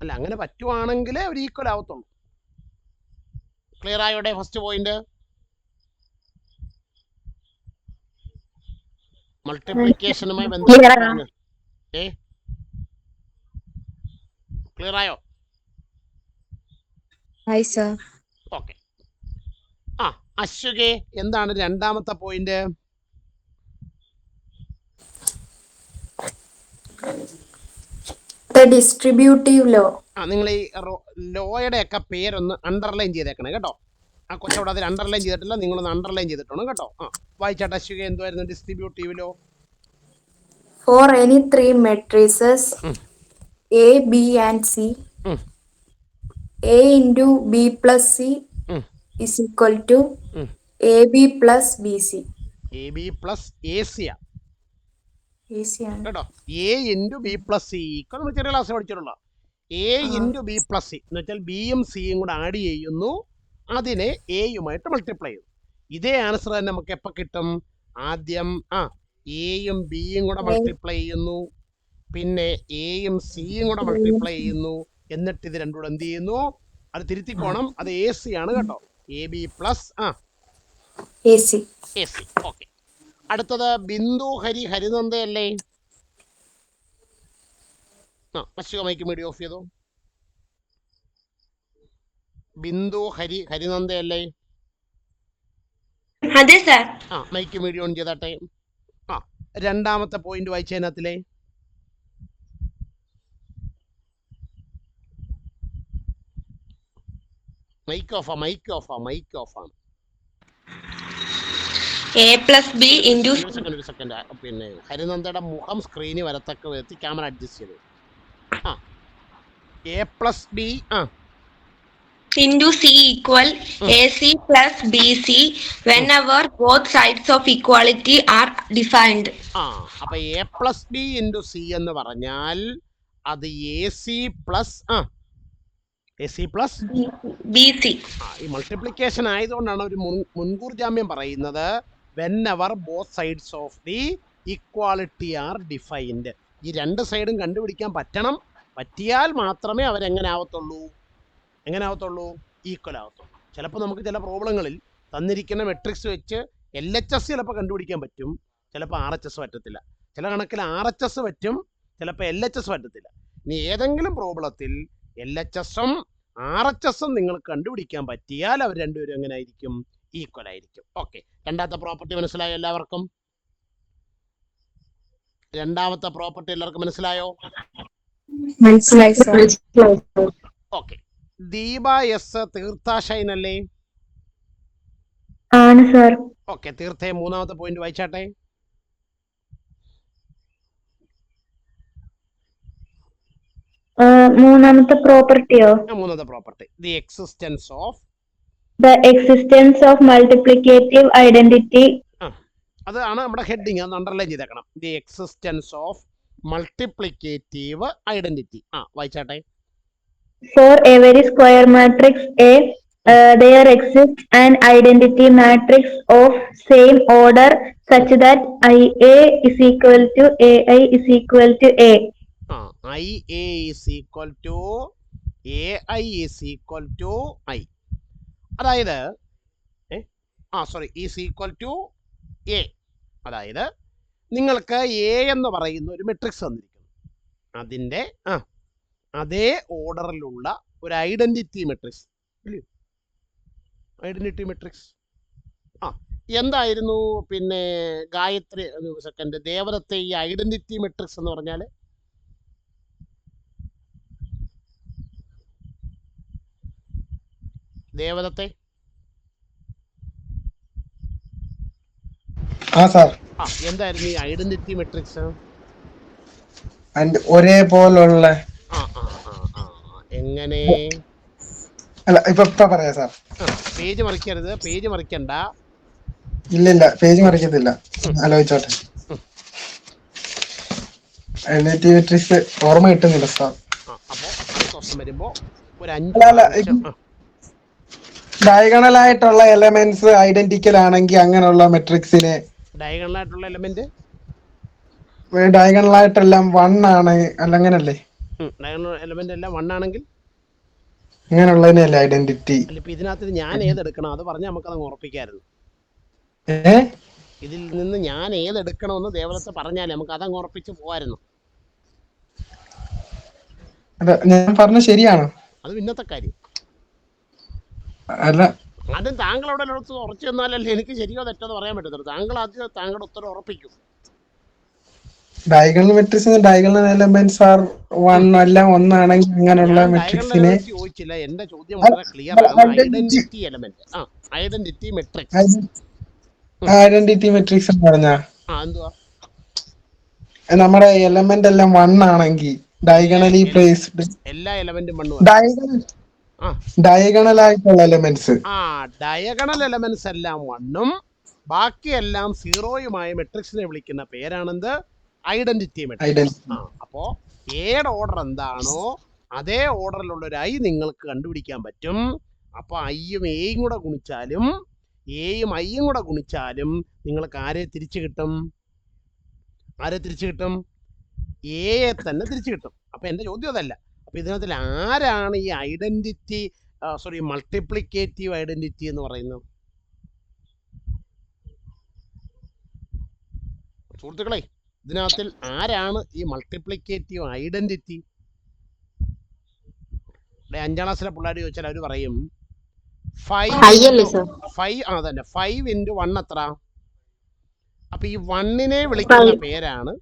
അല്ല, അങ്ങനെ പറ്റുവാണെങ്കിലേ അവർ ഈക്വൽ ആവത്തുള്ളൂ. ക്ലിയർ ആയോടെ ഫസ്റ്റ് പോയിന്റ്? മൾട്ടിപ്ലിക്കേഷനുമായി ബന്ധപ്പെട്ട് ക്ലിയർ ആയോ? ഓക്കെ. അശ്വകെ, എന്താണ് രണ്ടാമത്തെ പോയിന്റ്? Distributive law. നിങ്ങൾ ഈ ലോയുടെ ഒക്കെ പേരൊന്ന് അണ്ടർലൈൻ ചെയ്തേക്കണേ കേട്ടോ. ആ കൊച്ചവിടെ അതിൽ അണ്ടർലൈൻ ചെയ്തിട്ടില്ല, നിങ്ങളൊന്ന് അണ്ടർലൈൻ ചെയ്തിട്ടുണ്ട് കേട്ടോ. വായിച്ചാട്ടെ അശ്വക, എന്തുവായിരുന്നു distributive law? For any three matrices A, B and C, A into B plus C is equal to AB plus BC. AB plus AC കേട്ടോ. A into B plus C equal, നമ്മൾ ചെറിയ class പഠിച്ചിട്ടുള്ള A into B plus C എന്ന് വെച്ചാൽ ബിയും സിയും കൂടെ add ചെയ്യുന്നു, അതിനെ എയുമായിട്ട് മൾട്ടിപ്ലൈ ചെയ്തു. ഇതേ ആൻസർ തന്നെ നമുക്ക് എപ്പോൾ കിട്ടും? ആദ്യം എയും ബിയും കൂടെ മൾട്ടിപ്ലൈ ചെയ്യുന്നു, പിന്നെ എയും സിയും കൂടെ മൾട്ടിപ്ലൈ ചെയ്യുന്നു, എന്നിട്ട് ഇത് രണ്ടുകൂടെ എന്ത് ചെയ്യുന്നു? അത് തിരുത്തിക്കോണം, അത് എ സി ആണ് കേട്ടോ. A B plus A C. Okay, അടുത്തത് ബിന്ദു ഹരി ഹരിനന്ദയല്ലേ? അശ്വക മൈക്ക് മീഡിയം ഓഫ് ചെയ്തോ. ബിന്ദു ഹരി ഹരിനന്ദയല്ലേ? അതെ സാർ. മൈക്ക് മീഡിയം ഓൺ ചെയ്താട്ടെ. രണ്ടാമത്തെ പോയിന്റ് വായിച്ചതിനകത്തിലെ മൈക്ക് ഓഫ് ആണ്. A plus B into ഒരു സെക്കൻഡ്, പിന്നെ ഹരിനന്ദയുടെ മുഖം സ്ക്രീനിൽ വരത്തക്ക വിധത്തിൽ ക്യാമറ അഡ്ജസ്റ്റ് ചെയ്തു. A plus B into C equal AC plus BC whenever both sides of equality are defined. അപ്പൊ A plus B into C എന്ന് പറഞ്ഞാൽ അത് AC plus BC. ഈ മൾട്ടിപ്ലിക്കേഷൻ ആയതുകൊണ്ടാണ് ഒരു മുൻകൂർ ജാമ്യം പറയുന്നത്. whenever both sides of the equality are defined. ഈ രണ്ട് സൈഡും കണ്ടുപിടിക്കാൻ പറ്റിയാൽ മാത്രമേ അവരെങ്ങനെ ആവത്തുള്ളൂ ഈക്വൽ ആവത്തുള്ളൂ. ചിലപ്പോൾ നമുക്ക് ചില പ്രോബ്ലങ്ങളിൽ തന്നിരിക്കുന്ന മെട്രിക്സ് വെച്ച് LHS ചിലപ്പോൾ കണ്ടുപിടിക്കാൻ പറ്റും, ചിലപ്പോൾ RHS പറ്റത്തില്ല. ചില കണക്കിൽ RHS പറ്റും, ചിലപ്പോൾ LHS പറ്റത്തില്ല. ഇനി ഏതെങ്കിലും പ്രോബ്ലത്തിൽ LHSഉം RHSഉം നിങ്ങൾക്ക് കണ്ടുപിടിക്കാൻ പറ്റിയാൽ അവർ രണ്ടുപേരും എങ്ങനെ ആയിരിക്കും? ഈക്വൽ ആയിരിക്കും. ഓക്കെ, രണ്ടാമത്തെ പ്രോപ്പർട്ടി മനസ്സിലായോ എല്ലാവർക്കും? രണ്ടാമത്തെ പ്രോപ്പർട്ടി എല്ലാവർക്കും മനസ്സിലായോ? മനസ്സിലായി സർ. ഓക്കെ. ദീപ എസ് തീർത്ഥ ഷൈൻ അല്ലേ? ആണ് സർ. ഓക്കെ, തീർത്ഥയെ മൂന്നാമത്തെ പോയിന്റ് വായിച്ചാട്ടെ. മൂന്നാമത്തെ പ്രോപ്പർട്ടിയോ? മൂന്നാമത്തെ property, the existence of multiplicative identity. അതാണ് നമ്മുടെ ഹെഡിങ്, അത് അണ്ടർലൈൻ ചെയ്തേക്കണം. The existence of multiplicative identity. വായിച്ചാട്ടെ. For every square matrix A, there exists an identity matrix of same order such that IA is equal to AI is equal to A. IA is equal to AI is equal to I. അതായത് is equal to A. അതായത് നിങ്ങൾക്ക് A എന്ന് പറയുന്ന ഒരു matrix തന്നിരിക്കുന്നു, അതിൻ്റെ അതേ ഓർഡറിലുള്ള ഒരു ഐഡന്റിറ്റി മെട്രിക്സ് ഇല്ലയോ? ഐഡന്റിറ്റി മെട്രിക്സ് എന്തായിരുന്നു പിന്നെ ഗായത്രി സെക്കൻഡ് ദേവദത്തെ ഈ ഐഡന്റിറ്റി മെട്രിക്സ് എന്ന് പറഞ്ഞാൽ? ദേവദത്തെ എന്തായിരുന്നു ഈ ഐഡന്റിറ്റി മെട്രിക്സ്? ഒരേപോലുള്ള എങ്ങനെ? അല്ല ഇപ്പൊ പറയാ സാർ. പേജ് മറിക്കരുത്, പേജ് മറിക്കണ്ട. ഇല്ല പേജ് മറിക്കത്തില്ല, ആലോചിച്ചോട്ടെ. ഐഡന്റിറ്റി മെട്രിക്സ് ഓർമ്മ കിട്ടുന്നില്ല സാർ. അപ്പോ അടുത്ത ദിവസം വരുമ്പോ ഒരു 5 ഡയഗണൽ ആയിട്ടുള്ള എലമെന്റ്സ് ഐഡന്റിക്കൽ ആണെങ്കിൽ അങ്ങനെയുള്ള മെട്രിക്സിനെ ഡയഗണൽ ആയിട്ടുള്ള എലമെന്റ് ഡയഗണൽ ആയിട്ടെല്ലാം 1 ആണ് അല്ല അങ്ങനല്ലേ? ഡയഗണൽ എലമെന്റ് എല്ലാം 1 ആണെങ്കിൽ അങ്ങനെയുള്ളതിനല്ലേ ഐഡന്റിറ്റി. ഇപ്പൊ ഇതിനകത്ത് ഞാൻ ഏതെടുക്കണം അത് പറഞ്ഞാൽ നമുക്കത് ഉറപ്പിക്കായിരുന്നു. ഇതിൽ നിന്ന് ഞാൻ ഏതെടുക്കണമെന്ന് ദേവദത്തെ പറഞ്ഞാൽ നമുക്ക് അതങ്ങ് ഉറപ്പിച്ച് പോവായിരുന്നു. ഞാൻ പറഞ്ഞ ശരിയാണോ? അത് ഇന്നത്തെ കാര്യം അല്ല. ആദ്യം താങ്കൾ അവിടെ ഉറച്ചു തന്നാലല്ലേ എനിക്ക് ശരിയോ തെറ്റോ പറയാൻ പറ്റത്തുള്ളൂ. താങ്കൾ ആദ്യം താങ്കളുടെ ഉത്തരം ഉറപ്പിക്കും. Diagonal matrix diagonal elements are 1 അല്ല 1 ആണെങ്കിൽ അങ്ങനെയുള്ള മെട്രിക്സിനെ ചോദിച്ചില്ല. എന്റെ ചോദ്യം വളരെ ക്ലിയർ ആണ്. Identity element identity matrix identity matrix എന്ന് പറഞ്ഞാ എന്തുവാ? നമ്മുടെ എലമെന്റ് എല്ലാം 1 ആണെങ്കിൽ ഡയഗണലി പ്ലേസ്ഡ് എല്ലാ എലമെന്റും ഡയഗണൽ ആയിട്ടുള്ള എലമെന്റ്സ് ഡയഗണൽ എലമെന്റ്സ് എല്ലാം 1ഉം ബാക്കിയെല്ലാം 0യുമായ മെട്രിക്സിനെ വിളിക്കുന്ന പേരാണെന്ത്? Identity matrix. അപ്പോ എയുടെ ഓർഡർ എന്താണോ അതേ ഓർഡറിലുള്ള ഒരു ഐ നിങ്ങൾക്ക് കണ്ടുപിടിക്കാൻ പറ്റും. അപ്പൊ ഐയും എയും കൂടെ ഗുണിച്ചാലും എയും ഐയും കൂടെ ഗുണിച്ചാലും നിങ്ങൾക്ക് ആരെ തിരിച്ചു കിട്ടും? എയെ തന്നെ തിരിച്ചു കിട്ടും. അപ്പൊ എന്റെ ചോദ്യം അതല്ല. അപ്പൊ ഇതിനകത്തിൽ ആരാണ് ഈ ഐഡന്റിറ്റി മൾട്ടിപ്ലിക്കേറ്റീവ് ഐഡന്റിറ്റി എന്ന് പറയുന്നത്? സുഹൃത്തുക്കളെ, ഇതിനകത്തിൽ ആരാണ് ഈ മൾട്ടിപ്ലിക്കേറ്റീവ് ഐഡന്റിറ്റി? 5ാം ക്ലാസ്സിലെ പിള്ളേർ ചോദിച്ചാൽ അവർ പറയും 5 അതന്നെ 5 × 1 എത്ര? അപ്പൊ ഈ 1നെ വിളിക്കുന്ന പേരാണ്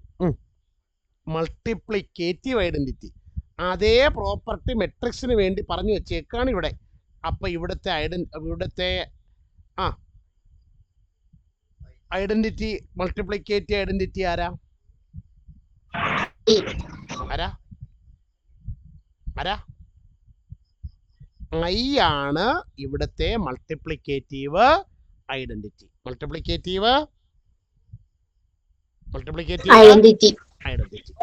മൾട്ടിപ്ലിക്കേറ്റീവ് ഐഡന്റിറ്റി. അതേ പ്രോപ്പർട്ടി മെട്രിക്സിന് വേണ്ടി പറഞ്ഞു വെച്ചേക്കാണ് ഇവിടെ. അപ്പൊ ഇവിടുത്തെ ഐഡന്റിറ്റി മൾട്ടിപ്ലിക്കേറ്റീവ് ഐഡന്റിറ്റി ആരാ? ഐ ആണ് ഇവിടുത്തെ മൾട്ടിപ്ലിക്കേറ്റീവ് ഐഡന്റിറ്റി. ഐഡന്റിറ്റി.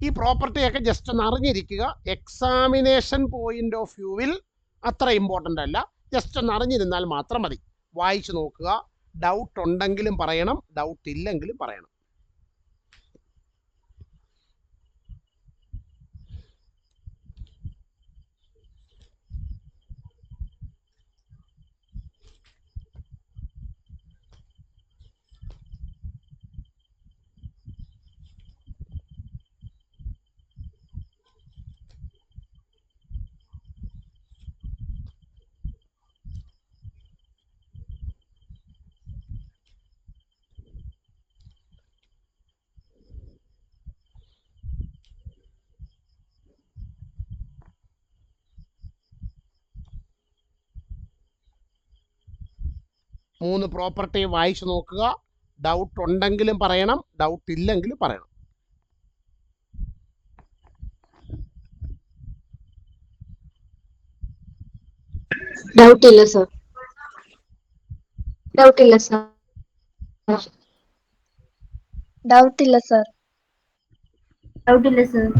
ഈ പ്രോപ്പർട്ടിയൊക്കെ ജസ്റ്റ് ഒന്ന് അറിഞ്ഞിരിക്കുക. എക്സാമിനേഷൻ പോയിന്റ് ഓഫ് വ്യൂവിൽ അത്ര ഇമ്പോർട്ടൻ്റ് അല്ല, ജസ്റ്റ് ഒന്ന് അറിഞ്ഞിരുന്നാൽ മാത്രം മതി. വായിച്ചു നോക്കുക. ഡൗട്ട് ഉണ്ടെങ്കിലും പറയണം, ഡൗട്ട് ഇല്ലെങ്കിലും പറയണം. 3 പ്രോപ്പർട്ടി വായിച്ചു നോക്കുക. ഡൗട്ട് ഉണ്ടെങ്കിലും പറയണം, ഡൗട്ട് ഇല്ലെങ്കിലും പറയണം. ഡൗട്ട് ഇല്ല സർ. ഡൗട്ട് ഇല്ല സർ. ഡൗട്ട് ഇല്ല സർ. ഡൗട്ട് ഇല്ല സർ.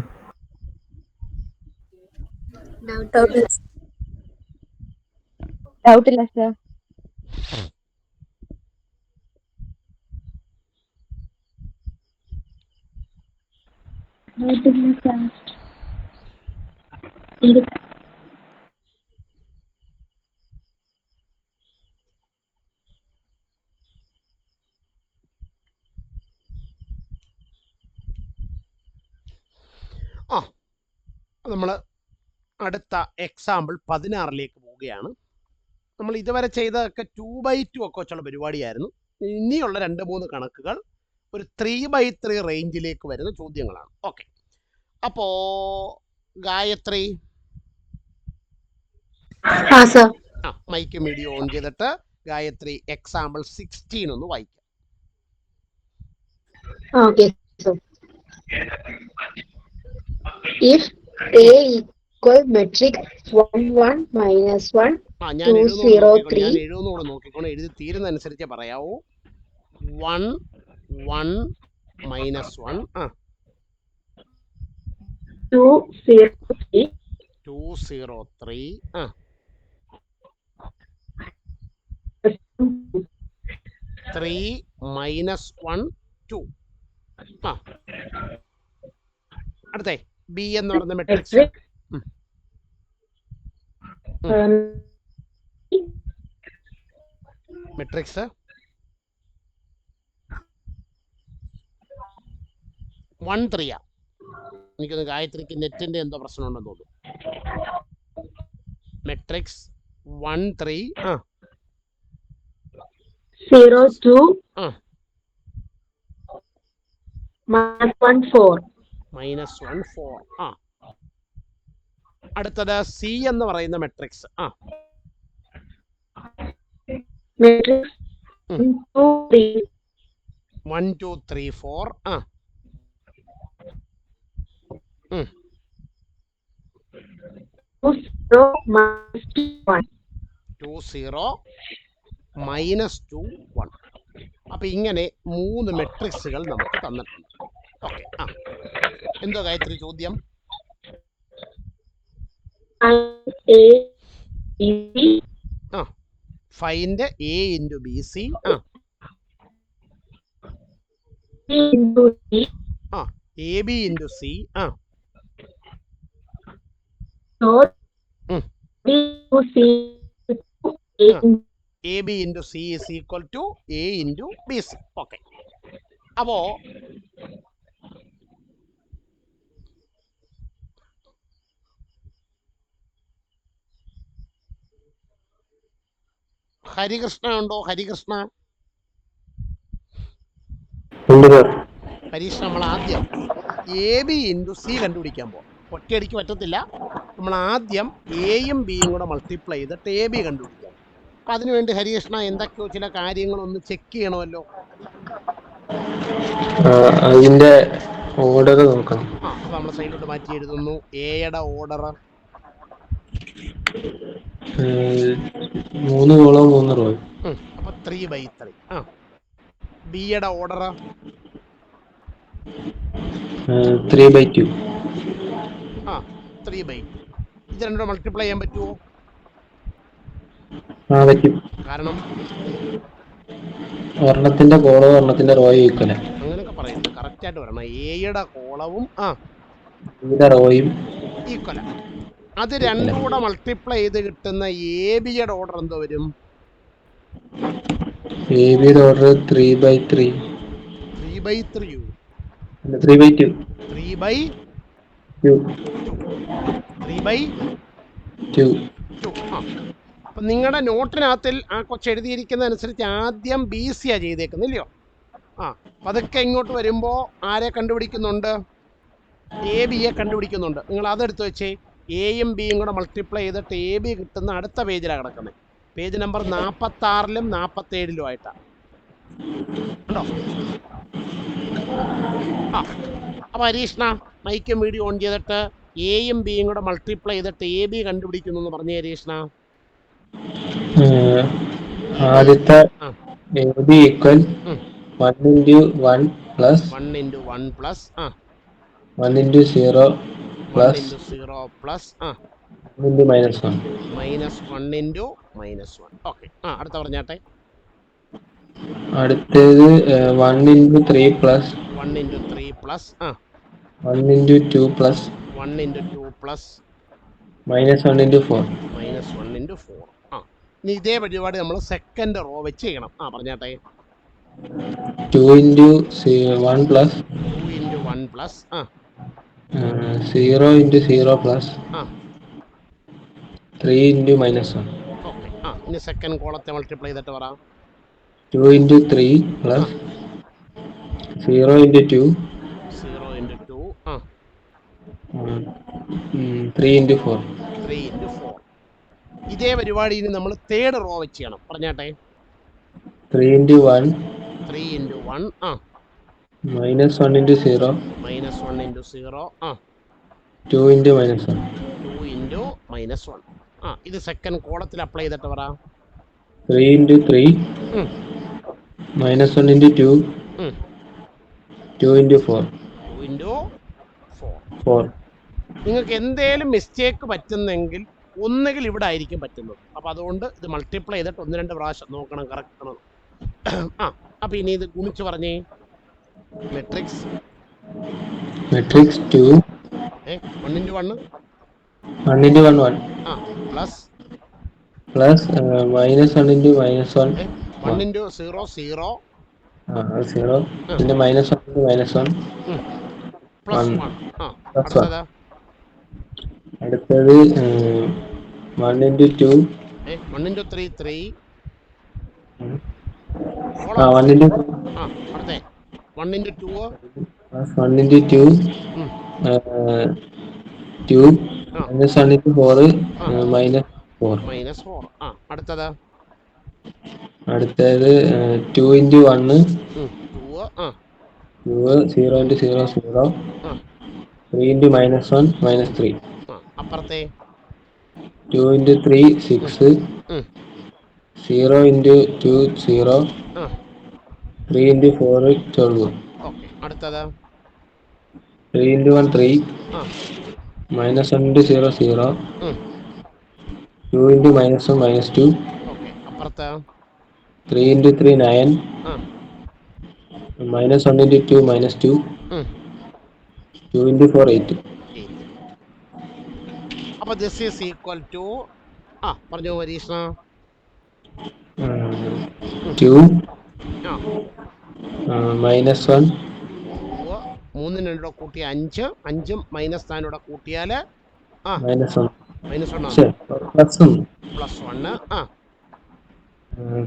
ഡൗട്ട് ഇല്ല. Doubt illa sir. Doubt illa sir. ആ, നമ്മൾ അടുത്ത എക്സാമ്പിൾ 16ലേക്ക് പോവുകയാണ്. നമ്മൾ ഇതുവരെ ചെയ്തതൊക്കെ 2/2 ഒക്കെ വെച്ചുള്ള പരിപാടിയായിരുന്നു. ഇനിയുള്ള 2-3 കണക്കുകൾ ഒരു 3/3 റേഞ്ചിലേക്ക് വരുന്ന ചോദ്യങ്ങളാണ്. ഓക്കെ, അപ്പോ ഗായത്രി മൈക്ക് വീഡിയോ ഓൺ ചെയ്തിട്ട് ഗായത്രി എക്സാമ്പിൾ 16 ഒന്ന് വായിക്കാം. Okay, so if A equal matrix 1 1 minus 1 ഞാൻ 2 0 3 എഴുതുന്നൂടെ നോക്കിക്കോണം, എഴുതി തീരുന്നതനുസരിച്ച് പറയാവൂ. 1 1 minus 1 2 0 3 2 0 3 3 minus 1 2. അടുത്തേ ബി എന്ന് പറയുന്ന മെട്രിക്സ്. മെട്രിക്സ് 1 3. എനിക്കൊന്ന് ഗായത്രിക്ക് നെറ്റിന്റെ എന്തോ പ്രശ്നമുണ്ടെന്ന് തോന്നുന്നു. Matrix 1 3 0 2 minus 1 4 -1 4. അടുത്തത് സി എന്ന് പറയുന്ന മെട്രിക്സ്. matrix 1 2 3 1 2 3 4. 2 0 minus 1 2 0 -2 1. അപ്പൊ ഇങ്ങനെ 3 മെട്രിക്സുകൾ നമുക്ക് തന്നിട്ടുണ്ട്. ഓക്കെ, എന്തോ ഗായത്രി ചോദ്യം? Find A into B C. A B into C. A B into C is equal to A into B C. Okay, അപ്പോ ഹരികൃഷ്ണ ഉണ്ടോ? ഹരികൃഷ്ണ ഹരീഷ്, നമ്മൾ ആദ്യം എ ബി ഇൻറ്റു സി കണ്ടുപിടിക്കാൻ പോകും. ഒറ്റയടിക്ക് പറ്റത്തില്ല. നമ്മൾ ആദ്യം എയും ബിയും കൂടെ മൾട്ടിപ്ലൈ ചെയ്തിട്ട് എ ബി കണ്ടുപിടിക്കാം. അപ്പം അതിനുവേണ്ടി ഹരികൃഷ്ണ എന്തൊക്കെയോ ചില കാര്യങ്ങളൊന്ന് ചെക്ക് ചെയ്യണമല്ലോ. അതിന്റെ ഓർഡർ നോക്കണം. അപ്പം നമ്മൾ സൈഡിലോട്ട് മാറ്റി എഴുതുന്നു. എയുടെ ഓർഡർ 3 കോളം 3 റോ. അപ്പൊ 3/3. ബിയുടെ ഓർഡർ 3/2. 3/2. ഇത് രണ്ടും മൾട്ടിപ്ലൈ ചെയ്യാൻ പറ്റുമോ? പറ്റും. കാരണം ഒരെണ്ണത്തിന്റെ കോളവും ഒരെണ്ണത്തിന്റെ റോയും ഈക്വല. അങ്ങനെയൊക്കെ പറയുന്നത് കറക്റ്റ് ആയിട്ട് പറയണം. എയുടെ കോളവും റോയും ഈക്വല. അത് രണ്ടും കൂടെ മൾട്ടിപ്ലൈ ചെയ്ത് കിട്ടുന്ന എ ബിയുടെ ഓർഡർ എന്തോ വരും? എ ബിയുടെ ഓർഡർ 3/3. 3/3. 3/2. 3/2. അപ്പൊ നിങ്ങളുടെ നോട്ടിനകത്തിൽ ആ കൊച്ച് എഴുതിയിരിക്കുന്ന അനുസരിച്ച് ആദ്യം ബി സി ആ ചെയ്തേക്കുന്നില്ലയോ? പതുക്കെ ഇങ്ങോട്ട് വരുമ്പോ ആരെ കണ്ടുപിടിക്കുന്നുണ്ട്? എ ബിയെ കണ്ടുപിടിക്കുന്നുണ്ട്. നിങ്ങൾ അതെടുത്ത് വെച്ചേ. എയും ബിയും കൂടെ മൾട്ടിപ്ലൈ ചെയ്തിട്ട് എ ബി കിട്ടുന്ന അടുത്ത പേജിലാണ് കിടക്കുന്നത്. പേജ് നമ്പർ 46-ലും 47-ലും ആയിട്ടാണ്. ഉണ്ടോ? ആ അപ്പൊ ഹരീഷ്ണ മൈക്കും വീഡിയോ ഓൺ ചെയ്തിട്ട് എയും ബിയും കൂടെ മൾട്ടിപ്ലൈ ചെയ്തിട്ട് എ ബി കണ്ടുപിടിക്കുന്നു എന്ന് പറഞ്ഞു ഹരീഷ്ണ. ആദ്യത്തെ A B equal 1 into 1 plus 1 into 1 plus 1 into 0 1 plus into 0 plus 1 into minus 1. Minus 1 into minus 1. Okay. അടുത്ത പറഞ്ഞാട്ടെ. അടുത്തത് 1 into 3 plus 1 into 3 plus 1 into 2 plus 1 into 2 plus minus 1 into 4. Minus 1 into 4. ഇനി ഇതേ പരിപാടി നമ്മൾ സെക്കൻഡ് റോ വെച്ച് ചെയ്യണം. പറഞ്ഞാട്ടെ. 2 into 1 plus 2 into 1 plus 0 into 0 plus 3 into minus 1. Okay. ഇനി സെക്കൻഡ് കോളത്തെ മൾട്ടിപ്ലൈ ചെയ്തിട്ട് പറ. 2 into 3 plus 0 into 2 0 into 2 3 into 4. 3 into 4. ഇതേ പരിപാടി ഇനി നമ്മൾ തേർഡ് റോ വെച്ച് ചെയ്യണം. പറഞ്ഞാട്ടെ. 3 into 1 3 into 1 minus 1 into 0 minus 1 into 0 2 into minus 1. 2 into minus 1. ഇത് സെക്കൻഡ് കോളത്തിൽ അപ്ലൈ ചെയ്തിട്ട് പറ. 3 into 3 minus 1 into 2 2 into 4. 2 into 4. നിങ്ങൾക്ക് എന്തേലും മിസ്റ്റേക്ക് പറ്റുന്നെങ്കിൽ ഒന്നുകിൽ ഇവിടെ ആയിരിക്കും പറ്റുന്നത്. അപ്പോൾ അതുകൊണ്ട് ഇത് മൾട്ടിപ്ലൈ ചെയ്തിട്ട് 1-2 പ്രാവശ്യം നോക്കണം, കറക്റ്റ് ആണ്. അപ്പോൾ ഇനി ഇത് ഗുണിച്ച് പറഞ്ഞേ. Matrix 2 1 into 1 1 into 1 1 plus minus 1 into minus 1 1 into 0 0 0 പിന്നെ minus 1 into minus 1 പ്ലസ് 1. അടുത്തത് 1 into 2 1 into 3 3 1 into അടുത്തേ 1 into 2 1 into 2 2 minus 1 into 4 minus 4. അടുത്തത് 2 into 1 2 0 into 0 0 3 into minus 1 minus 3. അപ്പുറത്തെ 2 into 3 6 0 into 2 0 3 into 4 12. ഓക്കെ. അടുത്തത് 3 into 1 3 minus 1 into 0 0 2 into minus 1 minus 2. Okay. അപ്പുറത്ത് 3 into 3 9 minus 1 into 2 minus 2 2 into 4 8. അപ്പോൾ this is equal to പറഞ്ഞു ഹരീഷ്ണ. 2 minus 1 3 കൂടെ കൂട്ടി 5 5 minus 4 കൂട്ടിയാൽ minus 1 minus 1 plus 1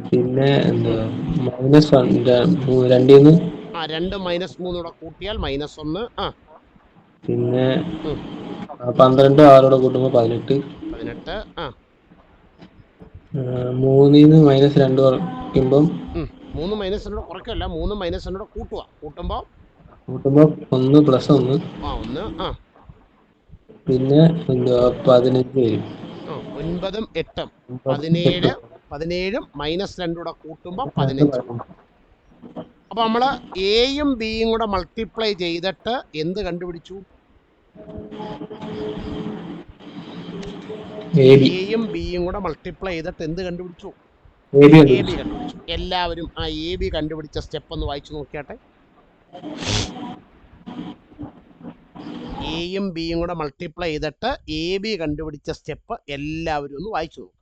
പിന്നെ എന്താ മൈനസ് 2 2 മൈനസ് 3 കൂട്ടിയാൽ മൈനസ് 1 പിന്നെ 12 6 കൂട്ടുമ്പോൾ 18 3 മൈനസ് 2 കുറയ്ക്കുമ്പോൾ 3 മൈനസ് 2 കുറയ്ക്കല്ല, 3 മൈനസ് 2 കൂട്ടുമ്പോൾ 1 പ്ലസ് 1 1 പിന്നെ എന്താ 15 വരും. 9 8 17 17 മൈനസ് 2 കൂട്ടുമ്പോൾ 15. അപ്പൊ നമ്മൾ എയും ബിയും കൂടെ മൾട്ടിപ്ലൈ ചെയ്തിട്ട് എന്ത് കണ്ടുപിടിച്ചു? എയും ബിയും കൂടെ മൾട്ടിപ്ലൈ ചെയ്തിട്ട് എന്ത് കണ്ടുപിടിച്ചു? എ ബി കണ്ടുപിടിച്ചു. എല്ലാവരും ആ എ ബി കണ്ടുപിടിച്ച സ്റ്റെപ്പ് ഒന്ന് വായിച്ചു നോക്കിയാട്ടെ. എയും ബിയും കൂടെ മൾട്ടിപ്ലൈ ചെയ്തിട്ട് എ ബി കണ്ടുപിടിച്ച സ്റ്റെപ്പ് എല്ലാവരും ഒന്ന് വായിച്ചു നോക്കുക.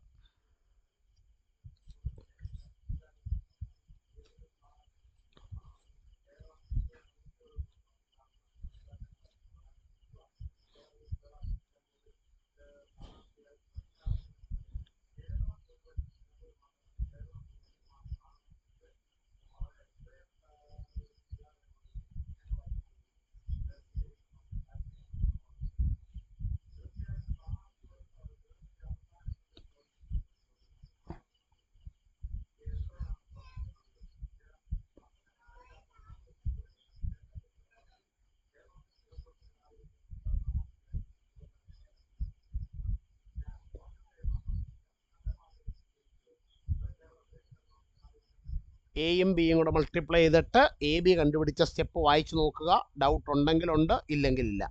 എയും ബിയും കൂടെ മൾട്ടിപ്ലൈ ചെയ്തിട്ട് എ ബി കണ്ടുപിടിച്ച സ്റ്റെപ്പ് വായിച്ചു നോക്കുക. ഡൗട്ട് ഉണ്ടെങ്കിൽ ഉണ്ട്, ഇല്ലെങ്കിൽ ഇല്ല.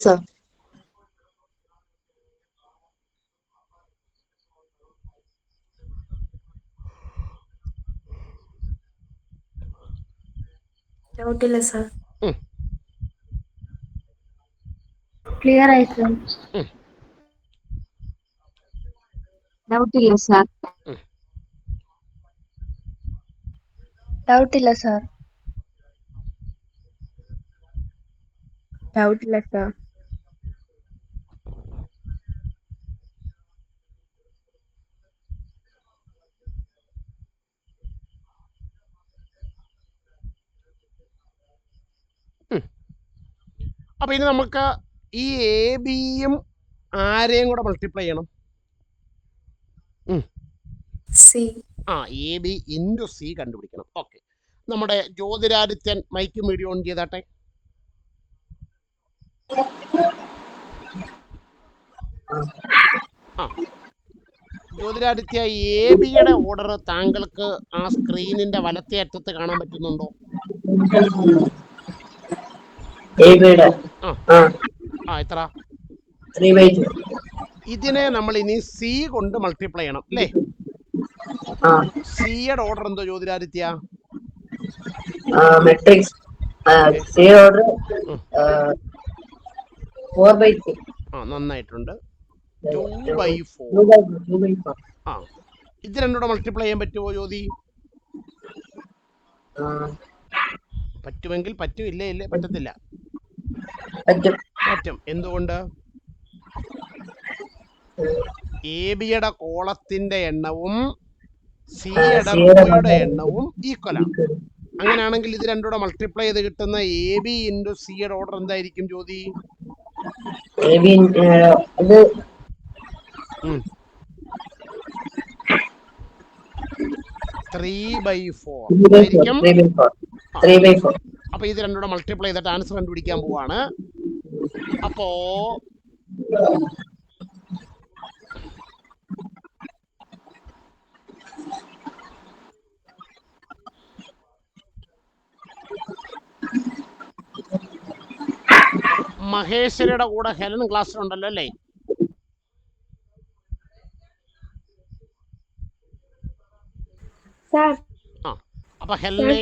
Sir. ഡൗട്ടില്ല സർ. ക്ലിയർ ആയി സർ. ഡൗട്ടില്ല സാർ. ഡൗട്ടില്ല സർ. ഡൗട്ടില്ല സർ. അപ്പൊ ഇനി നമുക്ക് ഈ എ ബിയും ആരെയും കൂടെ മൾട്ടിപ്ലൈ ചെയ്യണം? C. A B into C കണ്ടുപിടിക്കണം. ഓക്കെ, നമ്മുടെ ജ്യോതിരാദിത്യൻ മൈക്ക് വീഡിയോ ഓൺ ചെയ്താട്ടെ. ജ്യോതിരാദിത്യ, എ ബിയുടെ ഓർഡർ താങ്കൾക്ക് ആ സ്ക്രീനിന്റെ വലത്തേ അറ്റത്ത് കാണാൻ പറ്റുന്നുണ്ടോ? എത്ര? ഇതിനെ നമ്മൾ ഇനി സി കൊണ്ട് മൾട്ടിപ്ലൈ ചെയ്യണം അല്ലേ? സിയുടെ ഓർഡർ എന്തോ ജ്യോതിരാദിത്യ? നന്നായിട്ടുണ്ട്. 2/4. ഇത് രണ്ടുകൂടെ മൾട്ടിപ്ലൈ ചെയ്യാൻ പറ്റുമോ ജ്യോതി? പറ്റുമെങ്കിൽ പറ്റും, ഇല്ലേ ഇല്ലേ പറ്റത്തില്ല. പറ്റും. എന്തുകൊണ്ട്? എ ബിയുടെ കോളത്തിന്റെ എണ്ണവും സിയുടെ റോയുടെ എണ്ണവും ഈക്വലാണ്. അങ്ങനെയാണെങ്കിൽ ഇത് രണ്ടുകൂടെ മൾട്ടിപ്ലൈ ചെയ്ത് കിട്ടുന്ന എ ബി ഇൻറ്റു സിയുടെ ഓർഡർ എന്തായിരിക്കും ജ്യോതി? 3/4 ആയിരിക്കും. അപ്പൊ ഇത് രണ്ടുകൂടെ മൾട്ടിപ്ലൈ ചെയ്തിട്ട് ആൻസർ കണ്ടുപിടിക്കാൻ പോവാണ്. അപ്പോ മഹേശ്വരിയുടെ കൂടെ ഹെലൻ ക്ലാസ്സിലുണ്ടല്ലോ അല്ലേ? അപ്പൊ ഹെലനെ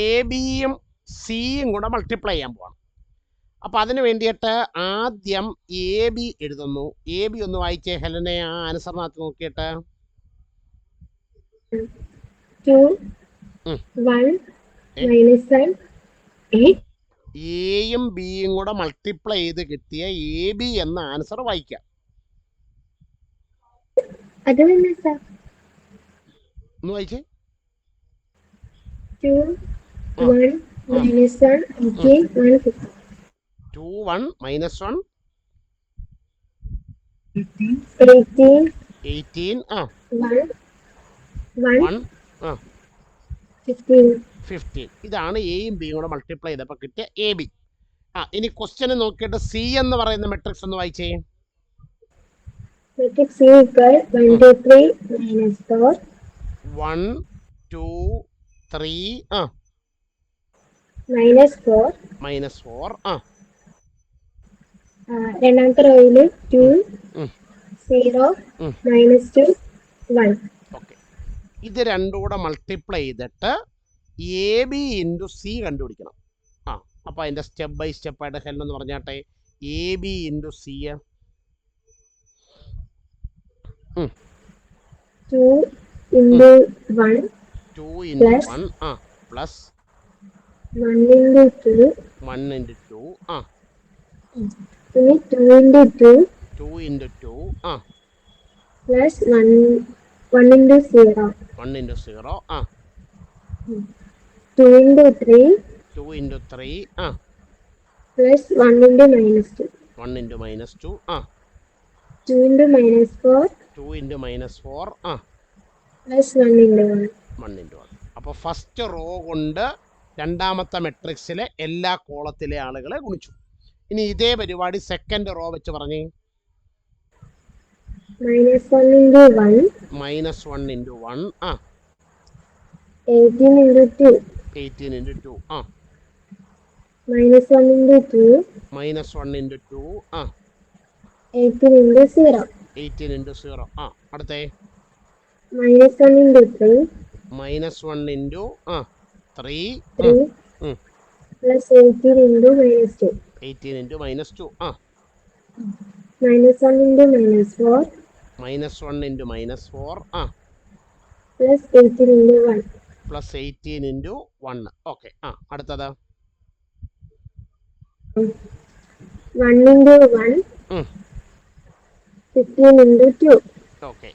എ ബിയും സിയും കൂടെ മൾട്ടിപ്ലൈ ചെയ്യാൻ പോവാണ്. അപ്പൊ അതിന് വേണ്ടിയിട്ട് ആദ്യം എ ബി എഴുതുന്നു. എ ബി ഒന്ന് വായിച്ചേ ഹെലനെ, ആ ആൻസറിനകത്ത് നോക്കിയിട്ട്. 2 1 -1 8. എയും ബിയും കൂടെ മൾട്ടിപ്ലൈ ചെയ്ത് കിട്ടിയ എ ബി എന്ന ആൻസർ വായിക്കാം. ഒന്ന് വായിച്ചേ. 2 1 -1 18 2 1 -1 18 1 15. ഇതാണ് എയും ബിയും കൂടെ മൾട്ടിപ്ലൈ ചെയ്തപ്പോൾ കിട്ടിയ എ ബി. ഇനി ക്വസ്റ്റ്യൻ നോക്കിയിട്ട് സി എന്ന് പറയുന്ന മെട്രിക്സ് ഒന്ന് വായിച്ചേ. Matrix C equal 1 2 3 -4 1 2 3 -4 രണ്ടാമത്തെ റോയില് 2 0 -2 1. ഓക്കെ, ഇത് രണ്ടും കൂടെ മൾട്ടിപ്ലൈ ചെയ്തിട്ട് എ ബി ഇൻറ്റു സി കണ്ടുപിടിക്കണം. അപ്പൊ അതിന്റെ സ്റ്റെപ്പ് ബൈ സ്റ്റെപ്പ് ആയിട്ട് ഹെലൻ എന്ന് പറഞ്ഞാട്ടെ. A B into C 2 into 1 plus 1 into 2 1 into 2 ഇനി 2 into 2 2 into 2 plus 1 into 0 1 into 0 2 into 3 2 into 3 plus 1 into -2 1 into -2 2 into -4 2 into -4 plus 1 into 1 1 into 1. അപ്പോൾ first row കൊണ്ട് രണ്ടാമത്തെ മെട്രിക്സിലെ എല്ലാ കോളത്തിലെ ആളുകളെ ഗുണിച്ചു. ഇനി ഇതേ പരിപാടി സെക്കൻഡ് റോ വെച്ച് പറഞ്ഞേ. -1 into 1. -1 into 1. 18 into 2. 18 into 2. -1 into 2. -1 into 2. 18 into 0. 18 into 0. അടുത്തേ. -1 into 3. -1 into 3. 3 plus 18 into -2. 18 into -2. -1 into -4. -1 into -4. Plus 18 into 1. Plus 18 into 1. Okay. അടുത്തത്. 1 into 1. 15 into 2. Okay.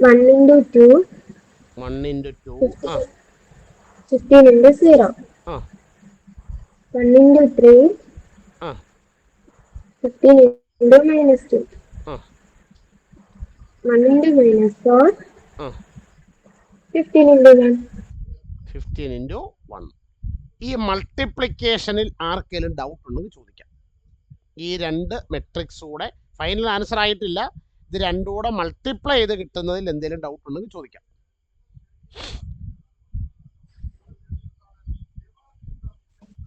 1 into 2. 1 into 2. 15 into 0. 1 into 3. 15 into -2. 1 into -4. 15 into 1. 15 into 1. ഈ മൾട്ടിപ്ലിക്കേഷനിൽ ആർക്കെങ്കിലും doubt ഉണ്ടെങ്കിൽ ചോദിക്കാം. ഈ രണ്ട് matrix കൂടെ final answer ആയിട്ടില്ല. ഇത് രണ്ടും കൂടെ മൾട്ടിപ്ലൈ ചെയ്ത് കിട്ടുന്നതിൽ എന്തെങ്കിലും ഡൗട്ട് ഉണ്ടെങ്കിൽ ചോദിക്കാം.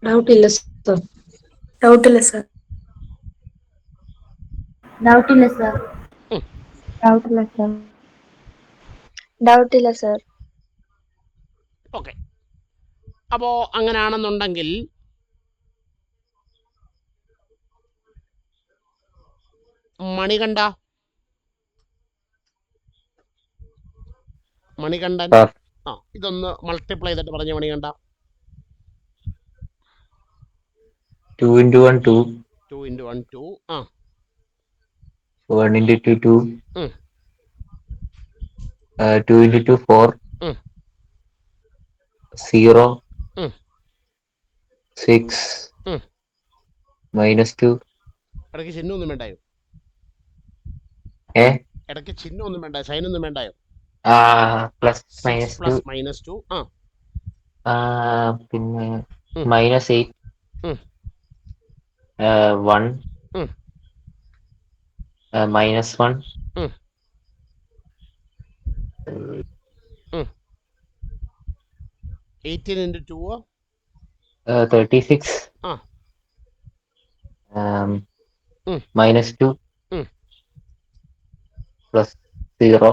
ഡൗട്ടില്ല സർ. ഡൗട്ടില്ല സർ. ഡൗട്ടില്ല സർ. ഡൗട്ടില്ല സർ. ഡൗട്ടില്ല സർ. ഓക്കെ. അപ്പോൾ അങ്ങനെയാണെന്നുണ്ടെങ്കിൽ മണികണ്ഠൻ ഇതൊന്ന് മൾട്ടിപ്ലൈ ചെയ്തിട്ട് പറഞ്ഞ Manikanta. 2 into 1 2. 2 into 1 2. 1 into 2 2. 2 into 2 4. 0. 6. -2. ഇടയ്ക്ക് ചിഹ്നം ഒന്നും വേണ്ടായോ? ഇടയ്ക്ക് ചിഹ്നം ഒന്നും വേണ്ട, സൈൻ ഒന്നും വേണ്ടായോ? പ്ലസ് -2. പിന്നെ -8. 1. -1. 18 into 2. 36. -2. Plus 0.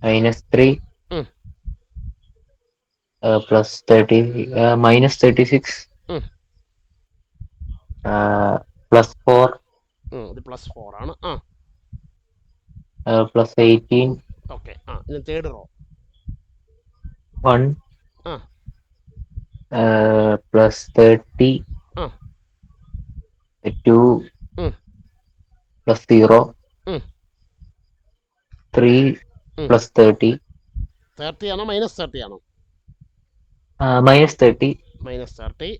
-3. Plus 30. -36. Plus 4. ഇത് +4 ആണ്. Plus 18. ഓക്കെ. ഇനി third row. 1. Plus 30. 2. Plus 0. 3 plus 30. 30 ആണോ -30 ആണോ? -30. -30.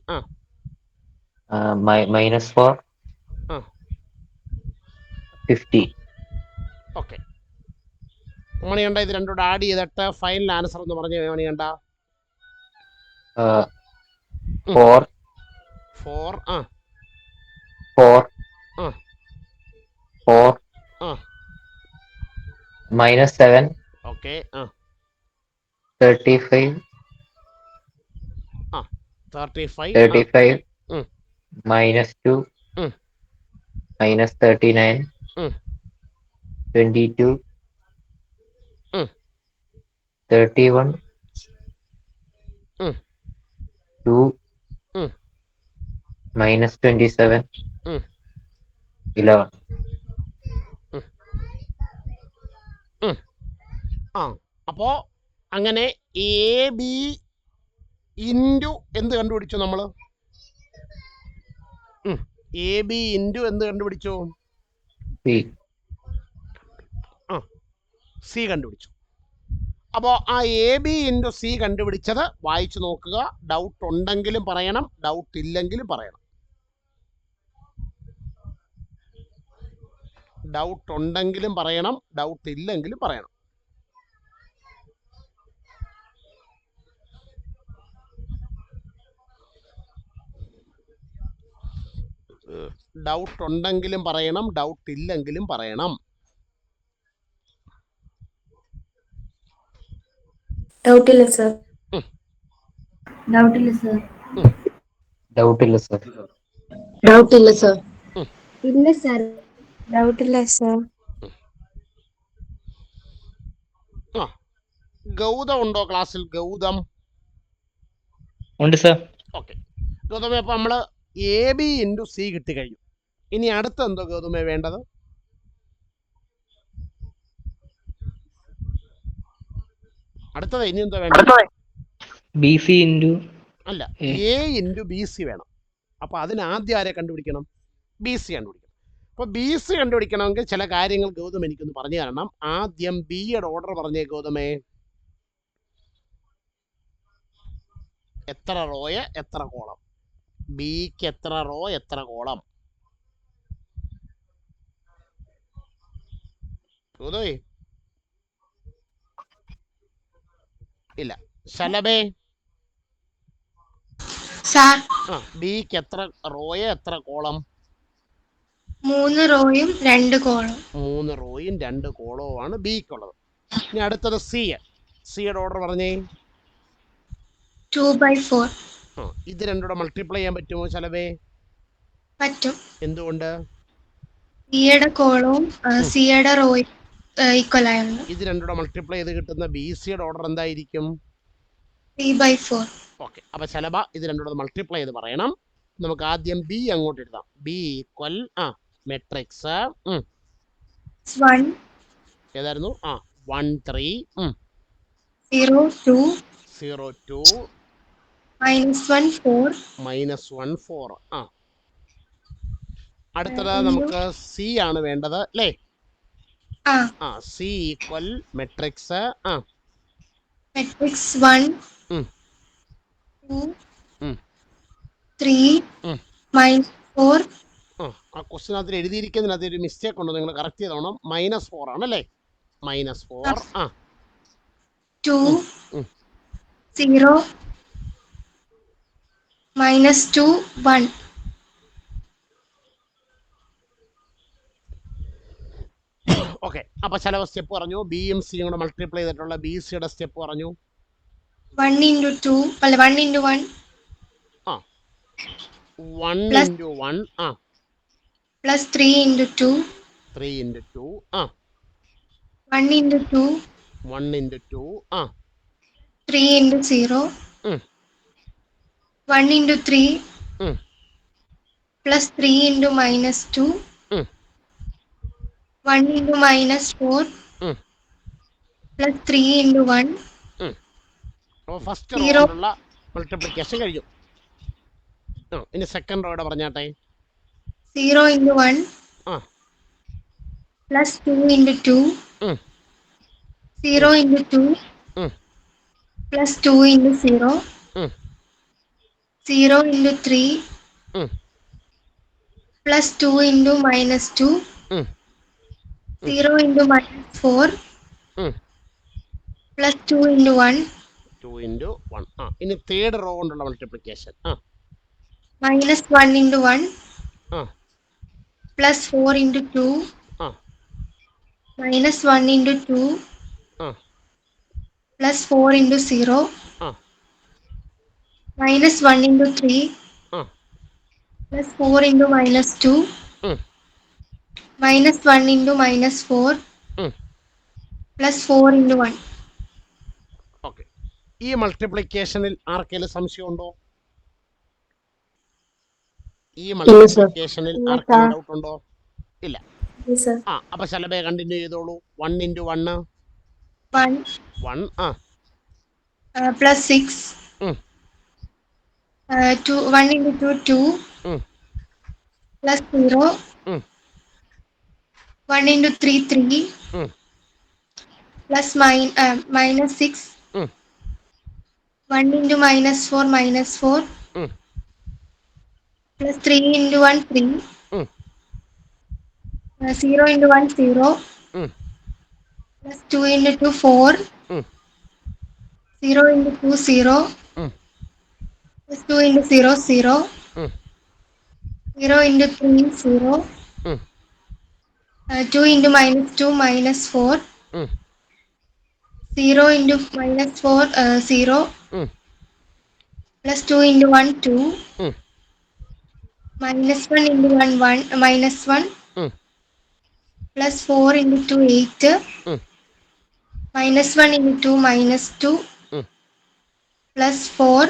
-4. 50. ഓക്കെ. മണികണ്ഠ ഇത് രണ്ടും കൂടെ ആഡ് ചെയ്തിട്ട് ഫൈനൽ ആൻസർ എന്ന് പറഞ്ഞ മണികണ്ഠ. 4. 4. 4. 4. -7. ഓക്കെ. 35. 35. -2. -39. 22. 31. 2. -27. 11. അപ്പോ അങ്ങനെ AB ഇൻറ്റു എന്ത് കണ്ടുപിടിച്ചു നമ്മൾ? AB ഇൻറ്റു എന്ത് കണ്ടുപിടിച്ചു? സി കണ്ടുപിടിച്ചു. അപ്പോൾ ആ AB ഇൻറ്റു സി കണ്ടുപിടിച്ചത് വായിച്ചു നോക്കുക. ഡൗട്ട് ഉണ്ടെങ്കിലും പറയണം, ഡൗട്ട് ഇല്ലെങ്കിലും പറയണം. ഡൗട്ട് ഉണ്ടെങ്കിലും പറയണം, ഡൗട്ട് ഇല്ലെങ്കിലും പറയണം. ഡൗട്ട് ഉണ്ടെങ്കിലും പറയണം, ഡൗട്ട് ഇല്ലെങ്കിലും പറയണം. ഡൗട്ടില്ല സർ. ഡൗട്ടില്ല സർ. ഡൗട്ടില്ല സർ. ഡൗട്ടില്ല സർ. ഇല്ല സർ. ഡൗട്ടില്ല സർ. ആ, ഗൗതം ഉണ്ടോ ക്ലാസ്സിൽ? ഗൗതം ഉണ്ട് സർ. ഓക്കെ. ഗൗതമേ, അപ്പൊ നമ്മള് എ ബി ഇൻറ്റു സി കിട്ടിക്കഴിഞ്ഞു. ഇനി അടുത്ത എന്തോ ഗൗതമേ വേണ്ടത്? അടുത്തത് ഇനി എന്തോ വേണ്ടത്? ബി സി ഇൻറ്റു അല്ല, എ ഇൻറ്റു ബി സി വേണം. അപ്പൊ അതിന് ആദ്യം ആരെ കണ്ടുപിടിക്കണം? ബി സി കണ്ടുപിടിക്കണം. അപ്പൊ ബി സി കണ്ടുപിടിക്കണമെങ്കിൽ ചില കാര്യങ്ങൾ ഗൗതം എനിക്കൊന്ന് പറഞ്ഞു തരണം. ആദ്യം ബിയുടെ ഓർഡർ പറഞ്ഞേ ഗൗതമേ. എത്ര റോയ് എത്ര കോളം? ബിക്ക് എത്ര റോ എത്ര കോളം? ഗൗതമേ ഇല്ല. ശലഭേ? സാർ ആ, ബിക്ക് എത്ര റോയ് എത്ര കോളം? 3 റോയും 2 കോളും. 3 റോയും 2 കോളവുമാണ് ബിക്കുള്ളത്. ഇനി അടുത്തത് സി. സിയുടെ ഓർഡർ പറഞ്ഞേ. 2/4. ആ, ഇത് രണ്ടുകൂടെ മൾട്ടിപ്ലൈ ചെയ്യാൻ പറ്റുമോ ശലഭേ? പറ്റും. എന്തുകൊണ്ട്? സിയുടെ കോളവും സിയുടെ റോയും ഈക്വൽ ആയിരുന്നു. ഇത് രണ്ടുകൂടെ മൾട്ടിപ്ലൈ ചെയ്ത് കിട്ടുന്ന ബി സിയുടെ ഓർഡർ എന്തായിരിക്കും? 3/4. ഓക്കെ. അപ്പൊ ശലഭ ഇത് രണ്ടുകൂടെ മൾട്ടിപ്ലൈ ചെയ്ത് പറയണം. നമുക്ക് ആദ്യം ബി അങ്ങോട്ട് എഴുതാം. ബി ഈക്വൽ മെട്രിക്സ് 1 ഏതായിരുന്നു? 1 3 0 2 0 2 -1 4 -1 4. അടുത്തത് നമുക്ക് സി ആണ് വേണ്ടത് അല്ലേ? C equal matrix matrix 1 2 3 -4. ആ ക്വസ്റ്റിനകത്ത് എഴുതിയിരിക്കുന്നതിനകത്ത് ഒരു മിസ്റ്റേക്ക് ഉണ്ടോ? നിങ്ങൾ കറക്റ്റ് ചെയ്തോണം. -4 ആണല്ലേ? -4 2 0 -2 1. ഓക്കെ. അപ്പൊ ചില സ്റ്റെപ്പ് പറഞ്ഞു. ബിയും സിയും കൂടെ മൾട്ടിപ്ലൈ ചെയ്തിട്ടുള്ള ബി സിയുടെ സ്റ്റെപ്പ് പറഞ്ഞു. 1 × 2 അല്ല 1 × 1 1 × 1 plus 3 × 2 3 × 2 1 × 2 1 × 2 3 × 0 1 × 3 plus 3 × -2 1 × -4 plus 3 × 1. അപ്പോൾ ഫസ്റ്റ് റോയിലുള്ള മൾട്ടിപ്ലിക്കേഷൻ കഴിഞ്ഞു. ഇനി സെക്കൻഡ് റോയുടെ പറഞ്ഞാട്ടെ. 0 × 1 plus 2 × 2 0 × 2 plus 2 × 0 0 × 3 plus 2 × -2 0 × -4 plus 2 × 1 2 × 1. ഇനി തേർഡ് റോ കൊണ്ടുള്ള multiplication. -1 × 1 plus 4 × 2 -1 × 2 plus 4 × 0 -1 × 3 plus 4 × -2 -1 × -4 plus 4 × 1. Okay. ഈ മൾട്ടിപ്ലിക്കേഷനിൽ ആർക്കെങ്കിലും സംശയമുണ്ടോ? ഈ മൾട്ടിപ്ലിക്കേഷനിൽ ആർക്കെങ്കിലും ഡൗട്ട് ഉണ്ടോ? ഇല്ല. അപ്പൊ ശലഭയെ കണ്ടിന്യൂ ചെയ്തോളൂ. 1 × 1 1 plus 6 1 × 2 2 plus 0 1 × 3 3 plus -6 1 × -4 plus 3 × 1 3 0 × 1 0 plus 2 × 2 4 0 × 2 0 plus 2 × 0 0 0 into 3, 0. 2 into -2, -4. 0 into -4, 0. Plus 2 into 1, 2. -1 into 1, 1. -1. Plus 4 into 2, 8. -1 into 2, -2. Plus 4.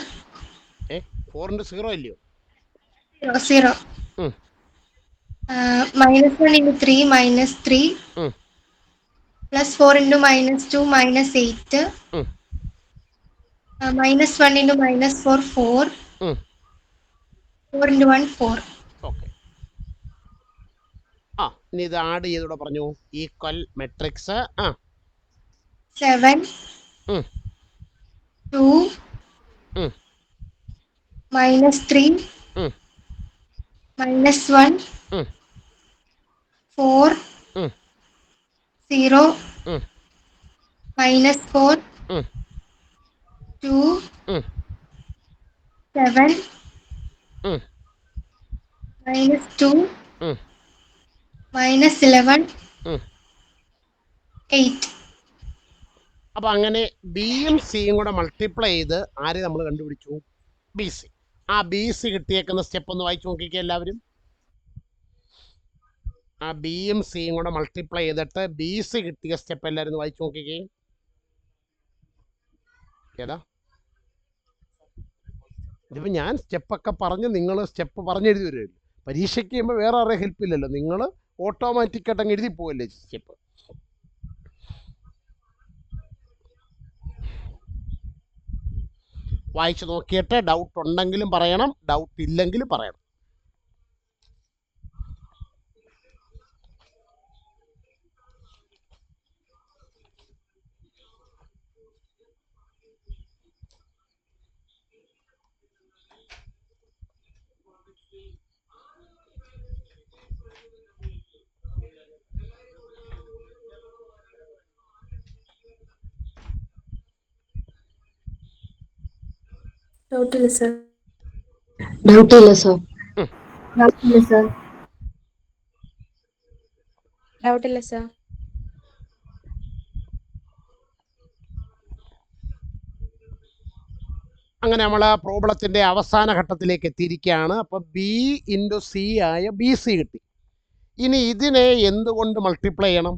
4 into 0 ഇല്ലയോ? 0. -1 into 3, -3. Plus 4 into -2, -8. -1 into -4, 4. 4 into 1, 4. Okay. ഇനി ഇത് ആഡ് ചെയ്തൂടെ പറഞ്ഞു. Equal matrix 7, 2, -3, -1, 4, 0, -4, 2, 7, -2, -11, 8. അപ്പൊ അങ്ങനെ ബിയും സിയും കൂടെ മൾട്ടിപ്ലൈ ചെയ്ത് ആരെ നമ്മൾ കണ്ടുപിടിച്ചു? B C. ആ ബി സി കിട്ടിയേക്കുന്ന സ്റ്റെപ്പ് ഒന്ന് വായിച്ചു നോക്കിക്കേ എല്ലാവരും. ആ ബിയും സിയും കൂടെ മൾട്ടിപ്ലൈ ചെയ്തിട്ട് ബി സി കിട്ടിയ സ്റ്റെപ്പ് എല്ലാവരും ഒന്ന് വായിച്ചു നോക്കിക്കേ. ഏതാ? ഇതിപ്പോൾ ഞാൻ സ്റ്റെപ്പൊക്കെ പറഞ്ഞ് നിങ്ങൾ സ്റ്റെപ്പ് പറഞ്ഞെഴുതി വരുമല്ലോ. പരീക്ഷയ്ക്ക് ചെയ്യുമ്പോൾ വേറെ ആരുടെ ഹെൽപ്പ് ഇല്ലല്ലോ, നിങ്ങൾ ഓട്ടോമാറ്റിക്കായിട്ട് അങ്ങ് എഴുതി പോവല്ലേ സ്റ്റെപ്പ്. വായിച്ചു നോക്കിയിട്ട് ഡൗട്ട് ഉണ്ടെങ്കിലും പറയണം, ഡൗട്ട് ഇല്ലെങ്കിലും പറയണം. ഡൗട്ടില്ല സർ. ഡൗട്ടില്ല സർ. ഡൗട്ടില്ല സർ. അങ്ങനെ നമ്മൾ പ്രോബ്ലത്തിൻ്റെ അവസാന ഘട്ടത്തിലേക്ക് എത്തിയിരിക്കുകയാണ്. അപ്പോൾ ബി ഇൻറ്റു സി ആയ ബി സി കിട്ടി. ഇനി ഇതിനെ എന്തുകൊണ്ട് മൾട്ടിപ്ലൈ ചെയ്യണം?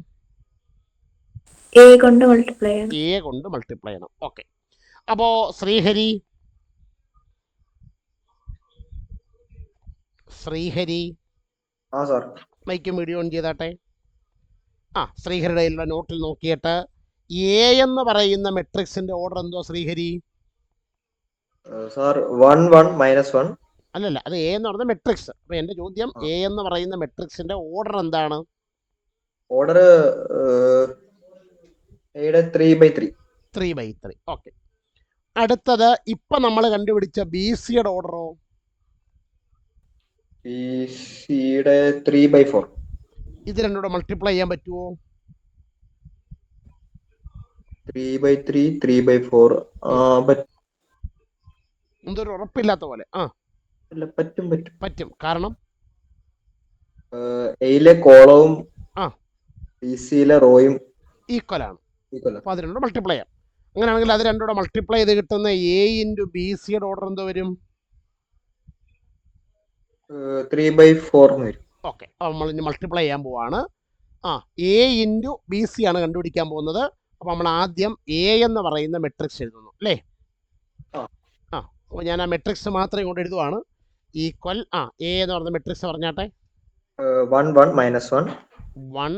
എ കൊണ്ട് മൾട്ടിപ്ലൈ ചെയ്യണം. എ കൊണ്ട് മൾട്ടിപ്ലൈ ചെയ്യണം. ഓക്കെ. അപ്പോൾ ശ്രീഹരി മൈക്കും വീഡിയോ ഓൺ ചെയ്താട്ടെ. ശ്രീഹരിയുടെ നോട്ടിൽ നോക്കിയിട്ട് എ എന്ന് പറയുന്ന മെട്രിക്സിന്റെ ഓർഡർ എന്തോ ശ്രീഹരി? സാർ 1 1 -1. അല്ലല്ല, അത് എ എന്ന് പറയുന്ന മെട്രിക്സ്. അപ്പൊ എന്റെ ചോദ്യം, എ എന്ന് പറയുന്ന മെട്രിക്സിന്റെ ഓർഡർ എന്താണ്? ഓർഡർ 3/3. 3/3. ഓക്കെ. അടുത്തത് ഇപ്പൊ നമ്മൾ കണ്ടുപിടിച്ച ബി സിയുടെ ഓർഡറോ? BCയുടെ 3/4. ഇത് രണ്ടുകൂടെ മൾട്ടിപ്ലൈ ചെയ്യാൻ പറ്റുമോ? 3/3 3/4 എന്തൊരു ഉറപ്പില്ലാത്ത പോലെ. പറ്റും. കാരണം എയിലെ കോളവും BCയിലെ റോയും ഈക്വലാണ്. അപ്പൊ അത് രണ്ടും മൾട്ടിപ്ലൈ ചെയ്യാം. അങ്ങനെയാണെങ്കിൽ അത് രണ്ടുകൂടെ മൾട്ടിപ്ലൈ ചെയ്ത് കിട്ടുന്ന എ ഇൻറ്റു ബി സിയുടെ ഓർഡർ എന്തോ വരും? 3/4 വരും. ഓക്കെ. നമ്മൾ ഇനി മൾട്ടിപ്ലൈ ചെയ്യാൻ പോവാണ്. എ ഇൻറ്റു ബി സി ആണ് കണ്ടുപിടിക്കാൻ പോകുന്നത്. അപ്പോൾ നമ്മൾ ആദ്യം എ എന്ന് പറയുന്ന മെട്രിക്സ് എഴുതുന്നു അല്ലേ? അപ്പോൾ ഞാൻ ആ മെട്രിക്സ് മാത്രം ഇങ്ങോട്ട് എഴുതുവാണ്. ഈക്വൽ എ എന്ന് പറയുന്ന മെട്രിക്സ് പറഞ്ഞാട്ടെ. 1 1 -1. 1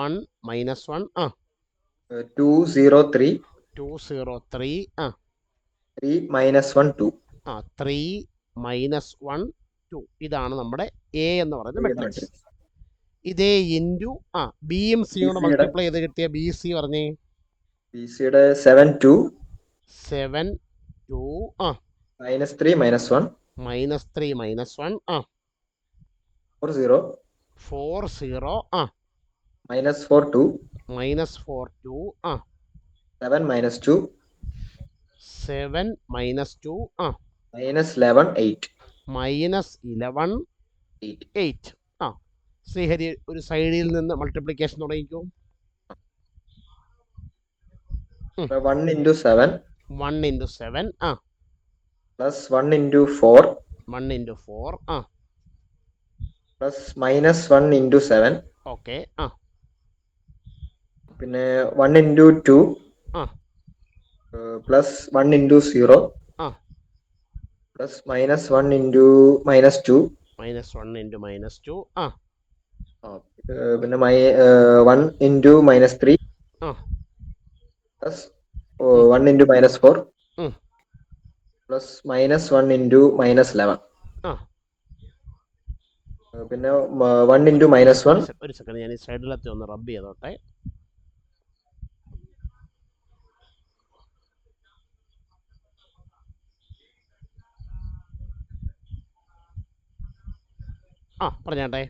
1 -1. 2 0 3. 2 0 3. 3 -1 2. 3 -1 2. ഇതാണ് നമ്മുടെ എ എന്ന് പറയുന്ന മെട്രിക്സ്. ഇതേ ഇൻറ്റു ബിയും സിയും കൂടെ മൾട്ടിപ്ലൈ ചെയ്ത് കിട്ടിയ ബി സി പറഞ്ഞേ. BCയുടെ 7 2. 7 2. -3 -1. -3 -1. 4 0. 4 0. -4 2. -4 2. 7 -2. 7 -2. -11 8. -11 8. ആ ശ്രീഹരി ഒരു സൈഡിൽ നിന്ന് മൾട്ടിപ്ലിക്കേഷൻ തുടങ്ങിക്കോ. 1 into 7 1 into 7 plus 1 into 4 1 into 4 plus minus 1 into 7 okay പിന്നെ 1 into 2 plus 1 into 0 plus minus 1 into minus 2 minus 1 into minus 2 പിന്നെ 1 into minus 3 plus 1 into minus 4 plus minus 1 into minus 11 പിന്നെ 1 into minus 1. ഒരു second ഞാൻ ഈ സൈഡിലത്തെ ഒന്ന് റബ്ബ് ചെയ്തോട്ടെ. പറഞ്ഞാട്ടെ.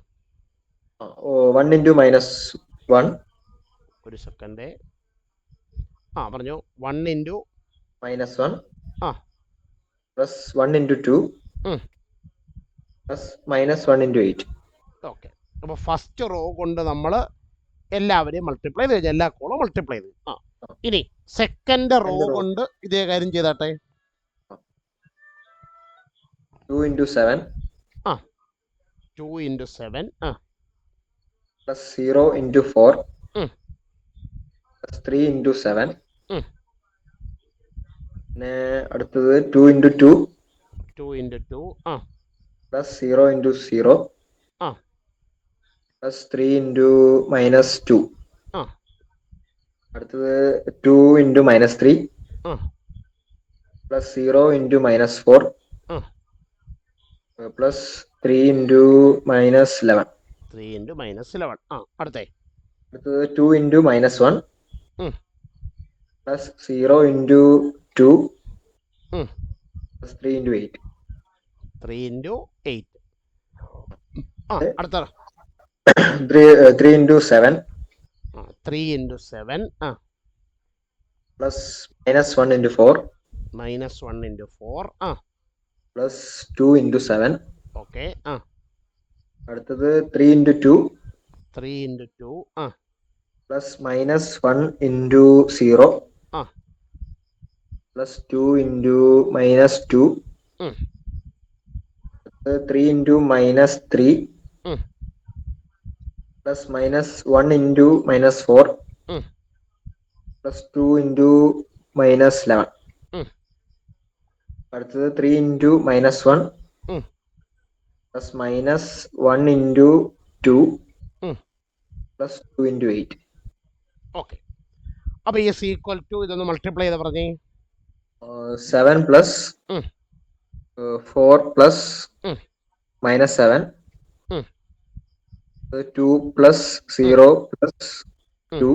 1 into minus 1. ഒരു സെക്കൻഡ് പറഞ്ഞു. 1 into minus 1 plus 1 into 2 plus minus 1 into 8. Okay. അപ്പോൾ ഫസ്റ്റ് റോ കൊണ്ട് നമ്മൾ എല്ലാവരെയും മൾട്ടിപ്ലൈ ചെയ്ത് എല്ലാ കോളും മൾട്ടിപ്ലൈ ചെയ്തു. ഇനി സെക്കൻഡ് റോ കൊണ്ട് ഇതേ കാര്യം ചെയ്താട്ടെ. 2 into 7 2 into 7 plus 0 into 4 plus 3 into 7 പിന്നെ അടുത്തത് 2 into 2 2 into 2 plus 0 into 0 plus 3 into minus 2 അടുത്തത് 2 into minus 3 plus 0 into minus 4 plus 3 into minus 11. 3 into minus 11 അടുത്തത് 2 into minus 1 plus 0 into 2 plus 3 into 8. 3 into 8 അടുത്ത 3 into 7 3 into 7 plus minus 1 into 4 minus 1 into 4 plus 2 into 7. Okay. അടുത്തത് 3 into 2 3 into 2 plus minus 1 into 0 plus 2 into minus 2 3 into minus 3 plus minus 1 into minus 4 plus 2 into minus 11. അടുത്തത് 3 into minus 1 plus minus 1 into 2 plus 2 into 8. Okay. അപ്പോൾ ഈ equal to ഇതൊന്ന് multiply ചെയ്ത് പറഞ്ഞേ. 7 plus 4 plus minus 7 2 plus 0 plus 2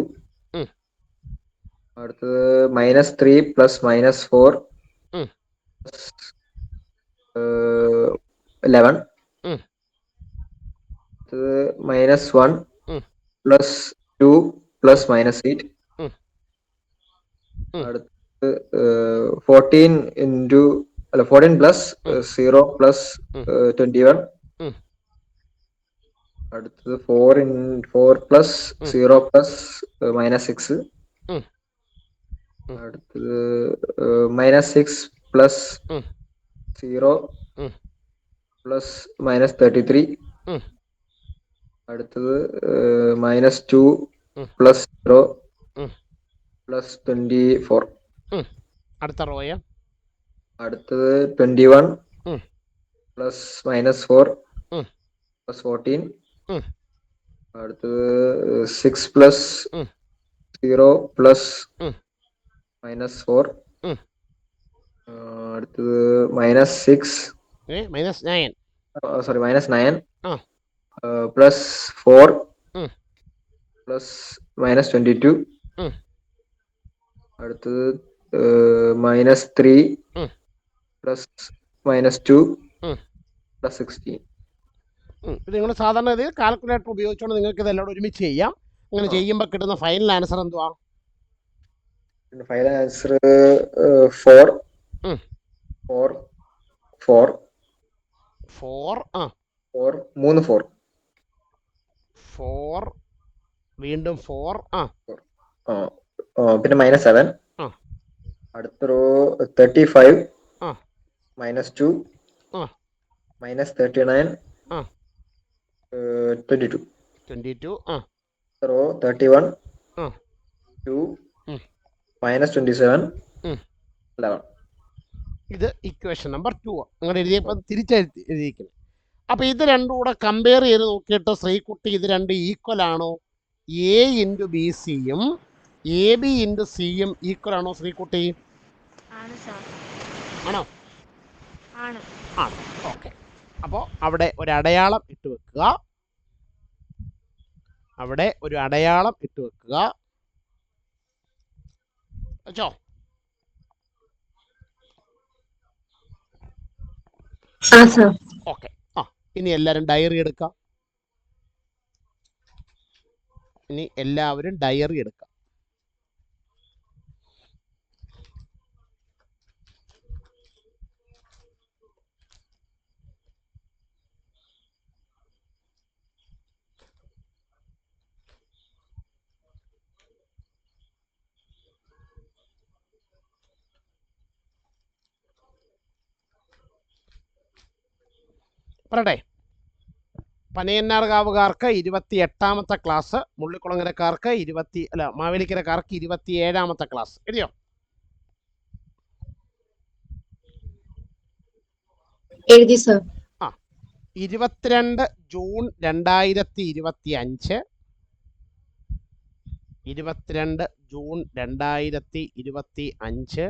അടുത്തത് minus 3 plus minus 4 11 minus 1 plus 2 plus minus 8 അടുത്ത് 14 into 14 plus 0 plus 21 അടുത്തത് 4 plus 0 plus minus 6 അടുത്തത് minus 6 plus 0 plus minus 33 അടുത്തത് minus 2 plus 0 plus 24. അടുത്ത റോയ അടുത്തത് 21 plus minus 4 plus 14 അടുത്തത് 6 plus 0 plus minus 4 അടുത്തത് minus 6 minus 9 sorry minus 9 plus 4 plus minus 22 അടുത്തത് minus 3 plus minus 2 plus 16. ഇത് നിങ്ങൾ സാധാരണ ഇത് കാൽക്കുലേറ്റർ ഉപയോഗിച്ചുകൊണ്ട് നിങ്ങൾക്ക് ഇതെല്ലാം ഒരുമിച്ച് ചെയ്യാം. അങ്ങനെ ചെയ്യുമ്പോൾ കിട്ടുന്ന ഫൈനൽ ആൻസർ എന്തുവാ? ഫൈനൽ ആൻസർ 4 4 4 4 മൂന്ന് 4. 4 വീണ്ടും 4 പിന്നെ -7. അടുത്ത റോ 35 -2 -39 22. റോ 31 2 -27 11. ഇത് ഇക്വേഷൻ നമ്പർ 2 അങ്ങനെ എഴുതിയപ്പോൾ തിരിച്ചെഴുതിയിരിക്കുന്നത്. അപ്പോൾ ഇത് രണ്ടും കൂടെ കമ്പയർ ചെയ്ത് നോക്കിയിട്ട് ശ്രീകുട്ടി ഇത് രണ്ടും ഈക്വൽ ആണോ? എ ഇൻറ്റു ബി സിയും എ ബി ഇൻറ്റു സിയും ഈക്വൽ ആണോ ശ്രീകുട്ടി? ആണോ? ആണ്. ഓക്കെ. അപ്പോൾ അവിടെ ഒരു അടയാളം ഇട്ട് വെക്കുക. വെച്ചോ? ഓക്കെ. ഇനി എല്ലാവരും ഡയറി എടുക്കാം. പറയട്ടെ. പനയന്നാർകാവുകാർക്ക് 28ാമത്തെ ക്ലാസ്, മുള്ളിക്കുളങ്ങരക്കാർക്ക് മാവേലിക്കരക്കാർക്ക് 27ാമത്തെ ക്ലാസ്. എഴുതിയോ? എഴുതി സർ. 22 June 2025 22 June 2025